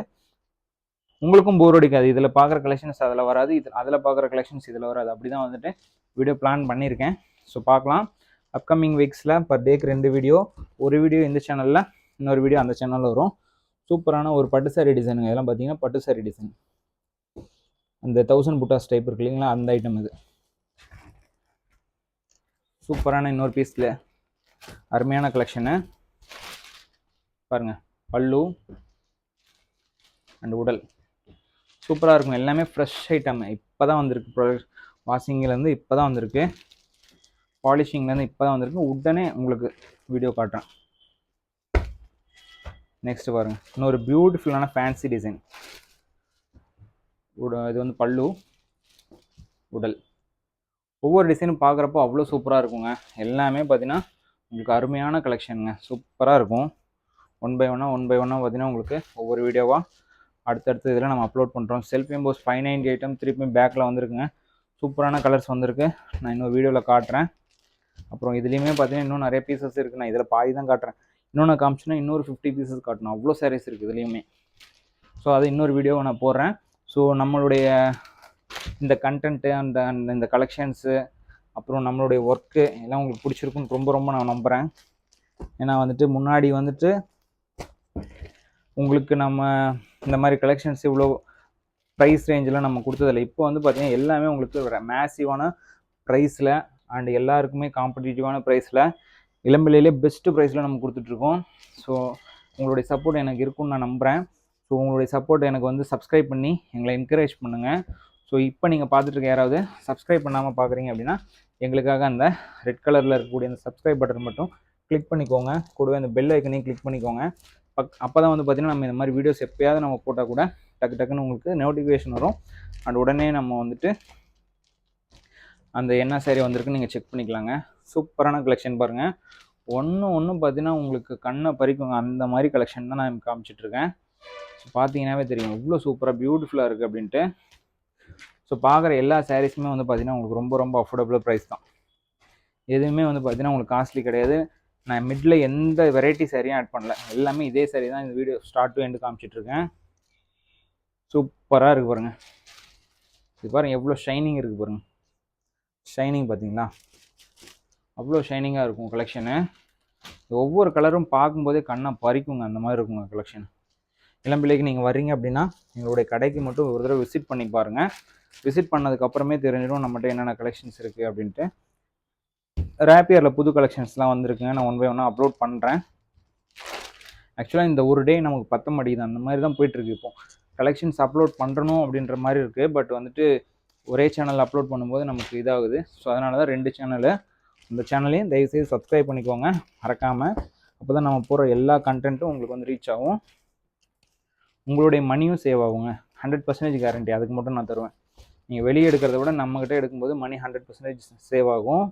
உங்களுக்கும் போர் அடிக்காது. இதில் பார்க்குற கலெக்ஷன்ஸ் அதில் வராது, அதில் பார்க்குற கலெக்ஷன்ஸ் இதில் வராது. அப்படி தான் வந்துட்டு வீடியோ பிளான் பண்ணியிருக்கேன். ஸோ பார்க்கலாம். அப்கமிங் வீக்ஸில் பர் டேக்கு 2 வீடியோ, ஒரு வீடியோ இந்த சேனலில், இன்னொரு வீடியோ அந்த சேனலில் வரும். சூப்பரான ஒரு பட்டு சாரி டிசைனுங்க. இதெல்லாம் பார்த்தீங்கன்னா பட்டு சாரி டிசைன், அந்த 1000 புட்டாஸ் டைப் இருக்கு இல்லைங்களா, அந்த ஐட்டம் இது. சூப்பரான இன்னொரு பீஸில் அருமையான கலெக்ஷனு பாருங்கள். பல்லு அண்ட் உடல் சூப்பராக இருக்கும். எல்லாமே ஃப்ரெஷ் ஐட்டம், இப்போ தான் வந்திருக்கு. ப்ராடக்ட் வாஷிங்லேருந்து இப்போ தான் வந்திருக்கு, பாலிஷிங்லேருந்து இப்போ தான் வந்திருக்கு. உடனே உங்களுக்கு வீடியோ காட்டுறேன். நெக்ஸ்ட் பாருங்கள், இன்னொரு பியூட்டிஃபுல்லான ஃபேன்சி டிசைன். இது வந்து பல்லு, உடல். ஒவ்வொரு டிசைனும் பார்க்குறப்போ அவ்வளோ சூப்பராக இருக்குங்க. எல்லாமே பார்த்தீங்கன்னா உங்களுக்கு அருமையான கலெக்ஷனுங்க, சூப்பராக இருக்கும். 1 by 1 பார்த்தீங்கன்னா உங்களுக்கு ஒவ்வொரு வீடியோவாக அடுத்தடுத்து இதில் நம்ம அப்லோட் பண்ணுறோம். செல்ஃப் எம்போஸ் 590 ஐட்டம் திருப்பி பேக்கில் வந்திருக்குங்க. சூப்பரான கலர்ஸ் வந்திருக்கு. நான் இன்னொரு வீடியோவில் காட்டுறேன். அப்புறம் இதுலேயுமே பார்த்தீங்கன்னா இன்னும் நிறைய பீசஸ் இருக்குது. நான் இதில் பாதி தான் காட்டுறேன். இன்னொன்று காமிச்சுன்னா இன்னொரு 50 பீசஸ் காட்டணும். அவ்வளோ சாரீஸ் இருக்குது இதுலேயுமே. ஸோ அது இன்னொரு வீடியோவை நான் போடுறேன். ஸோ நம்மளுடைய இந்த கண்டென்ட்டு அந்த இந்த கலெக்ஷன்ஸு அப்புறம் நம்மளுடைய ஒர்க்கு எல்லாம் உங்களுக்கு பிடிச்சிருக்குன்னு ரொம்ப நான் நம்புகிறேன். ஏன்னா வந்துட்டு முன்னாடி வந்துட்டு உங்களுக்கு நம்ம இந்த மாதிரி கலெக்ஷன்ஸ் இவ்வளோ ப்ரைஸ் ரேஞ்சில் நம்ம கொடுத்ததில்ல. இப்போ வந்து பார்த்திங்கன்னா எல்லாமே உங்களுக்கு மேசிவான ப்ரைஸில் அண்ட் எல்லாருக்குமே காம்படிட்டிவான ப்ரைஸில் இளம்பிள்ளையிலே பெஸ்ட்டு ப்ரைஸில் நம்ம கொடுத்துட்ருக்கோம். ஸோ உங்களுடைய சப்போர்ட் எனக்கு இருக்குன்னு நான் நம்புகிறேன். ஸோ உங்களுடைய சப்போர்ட் எனக்கு வந்து சப்ஸ்கிரைப் பண்ணி எங்களை என்கரேஜ் பண்ணுங்கள். ஸோ இப்போ நீங்கள் பார்த்துட்ருக்க யாராவது சப்ஸ்கிரைப் பண்ணாமல் பார்க்குறீங்க அப்படின்னா எங்களுக்காக அந்த ரெட் கலரில் இருக்கக்கூடிய அந்த சப்ஸ்கிரைப் பட்டன் மட்டும் கிளிக் பண்ணிக்கோங்க. கூடவே அந்த பெல் ஐக்கனையும் கிளிக் பண்ணிக்கோங்க. அப்போ தான் வந்து பார்த்திங்கன்னா நம்ம இந்த மாதிரி வீடியோஸ் எப்போயாவது நம்ம போட்டால் கூட டக்குன்னு உங்களுக்கு நோட்டிஃபிகேஷன் வரும். அண்ட் உடனே நம்ம வந்துட்டு அந்த என்ன சாரி வந்திருக்குன்னு நீங்கள் செக் பண்ணிக்கலாங்க. சூப்பரான கலெக்ஷன் பாருங்கள். ஒன்று பார்த்தீங்கன்னா உங்களுக்கு கண்ணை பறிக்குங்க. அந்த மாதிரி கலெக்ஷன் தான் நான் காமிச்சிட்ருக்கேன். ஸோ பார்த்தீங்கன்னாவே தெரியும் இவ்வளோ சூப்பராக பியூட்டிஃபுல்லாக இருக்குது அப்படின்ட்டு. ஸோ பார்க்குற எல்லா சாரீஸுமே வந்து பார்த்திங்கன்னா உங்களுக்கு ரொம்ப அஃபோர்டபுள் ப்ரைஸ் தான். எதுவுமே வந்து பார்த்திங்கன்னா உங்களுக்கு காஸ்ட்லி கிடையாது. நான் மிடில் எந்த வெரைட்டி சாரியும் ஆட் பண்ணல, எல்லாமே இதே சாரி தான் இந்த வீடியோ ஸ்டார்ட் டு எண்டு காமிச்சிட்ருக்கேன். சூப்பராக இருக்குது பாருங்கள். இது பாருங்கள் எவ்வளோ ஷைனிங் இருக்குது பாருங்கள். ஷைனிங் பார்த்தீங்களா, அவ்வளோ ஷைனிங்காக இருக்கும் கலெக்ஷனு. ஒவ்வொரு கலரும் பார்க்கும்போதே கண்ணை பறிக்குங்க. அந்த மாதிரி இருக்குங்க கலெக்ஷன். இளம்பிள்ளைக்கு நீங்கள் வர்றீங்க அப்படின்னா எங்களுடைய கடைக்கு மட்டும் ஒரு தடவை விசிட் பண்ணி பாருங்கள். விசிட் பண்ணதுக்கப்புறமே தெரிஞ்சிடும் நம்மகிட்ட என்னென்ன கலெக்ஷன்ஸ் இருக்குது அப்படின்ட்டு. ரேப்பியரில் புது கலெக்ஷன்ஸ்லாம் வந்திருக்குங்க. நான் 1 by 1 அப்லோட் பண்ணுறேன். ஆக்சுவலாக இந்த ஒரு டே நமக்கு 10 மணிக்கு தான் அந்த மாதிரி தான் போயிட்டுருக்கு. இப்போ கலெக்ஷன்ஸ் அப்லோட் பண்ணுறணும் அப்படின்ற மாதிரி இருக்குது. பட் வந்துட்டு ஒரே சேனல் அப்லோட் பண்ணும்போது நமக்கு இதாகுது. ஸோ அதனால தான் 2 சேனலு. அந்த சேனலையும் தயவுசெய்து சப்ஸ்கிரைப் பண்ணிக்கோங்க மறக்காமல். அப்போ தான் நம்ம போகிற எல்லா கண்டென்ட்டும் உங்களுக்கு வந்து ரீச் ஆகும். உங்களுடைய மணியும் சேவ் ஆகுங்க. 100% கேரண்டி அதுக்கு மட்டும் நான் தருவேன். நீங்கள் வெளியே எடுக்கிறத விட நம்மக்கிட்ட எடுக்கும்போது மணி 100% சேவ் ஆகும்.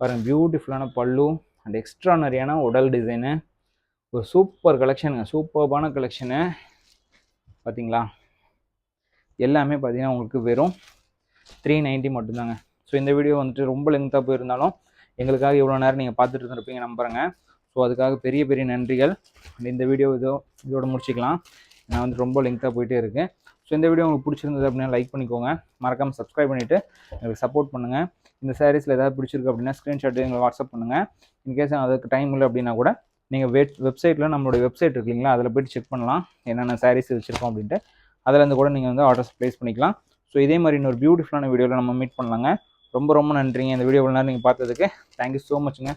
பாருங்கள் பியூட்டிஃபுல்லான பல்லு அண்ட் எக்ஸ்ட்ரானரியான உடல் டிசைனு. ஒரு சூப்பர் கலெக்ஷனுங்க, சூப்பர்பான கலெக்ஷனு. பார்த்தீங்களா, எல்லாமே பார்த்தீங்கன்னா உங்களுக்கு வெறும் 390 மட்டும்தாங்க. ஸோ இந்த வீடியோ வந்துட்டு ரொம்ப லெங்க்த்தாக போயிருந்தாலும் எங்களுக்காக இவ்வளோ நேரம் நீங்கள் பார்த்துட்டு இருந்திருப்பீங்க நம்புகிறேங்க. ஸோ அதுக்காக பெரிய நன்றிகள். இந்த வீடியோ இதோட முடிச்சிக்கலாம். நான் வந்து ரொம்ப லெங்க்த்தாக போயிட்டே இருக்கேன். ஸோ இந்த வீடியோ உங்களுக்கு பிடிச்சிருந்தது அப்படின்னா லைக் பண்ணிக்கோங்க. மறக்காமல் சப்ஸ்கிரைப் பண்ணிவிட்டு எனக்கு சப்போர்ட் பண்ணுங்கள். இந்த சாரீஸில் ஏதாவது பிடிச்சிருக்கு அப்படின்னா ஸ்க்ரீன்ஷாட் எங்களுக்கு வாட்ஸ்அப் பண்ணுங்கள். இன்கேஸ் அதுக்கு டைம் இல்லை அப்படின்னா கூட நீங்கள் வெப்சைட்டில் நம்மளுடைய வெப்சைட் இருக்கு இல்லைங்களா, அதில் போய்ட்டு செக் பண்ணலாம் என்னென்ன சாரீஸ் வச்சுருக்கோம் அப்படின்ட்டு. அதிலேருந்து கூட நீங்கள் வந்து ஆர்டர்ஸ் ப்ளேஸ் பண்ணிக்கலாம். ஸோ இதே மாதிரி இன்னொரு பியூட்டிஃபுல்லான வீடியோவில் நம்ம மீட் பண்ணலாங்க. ரொம்ப ரொம்ப நன்றிங்க இந்த வீடியோ இவ்வளோ நேரம் நீங்கள் பார்த்ததுக்கு. Thank you so மச்ங்க.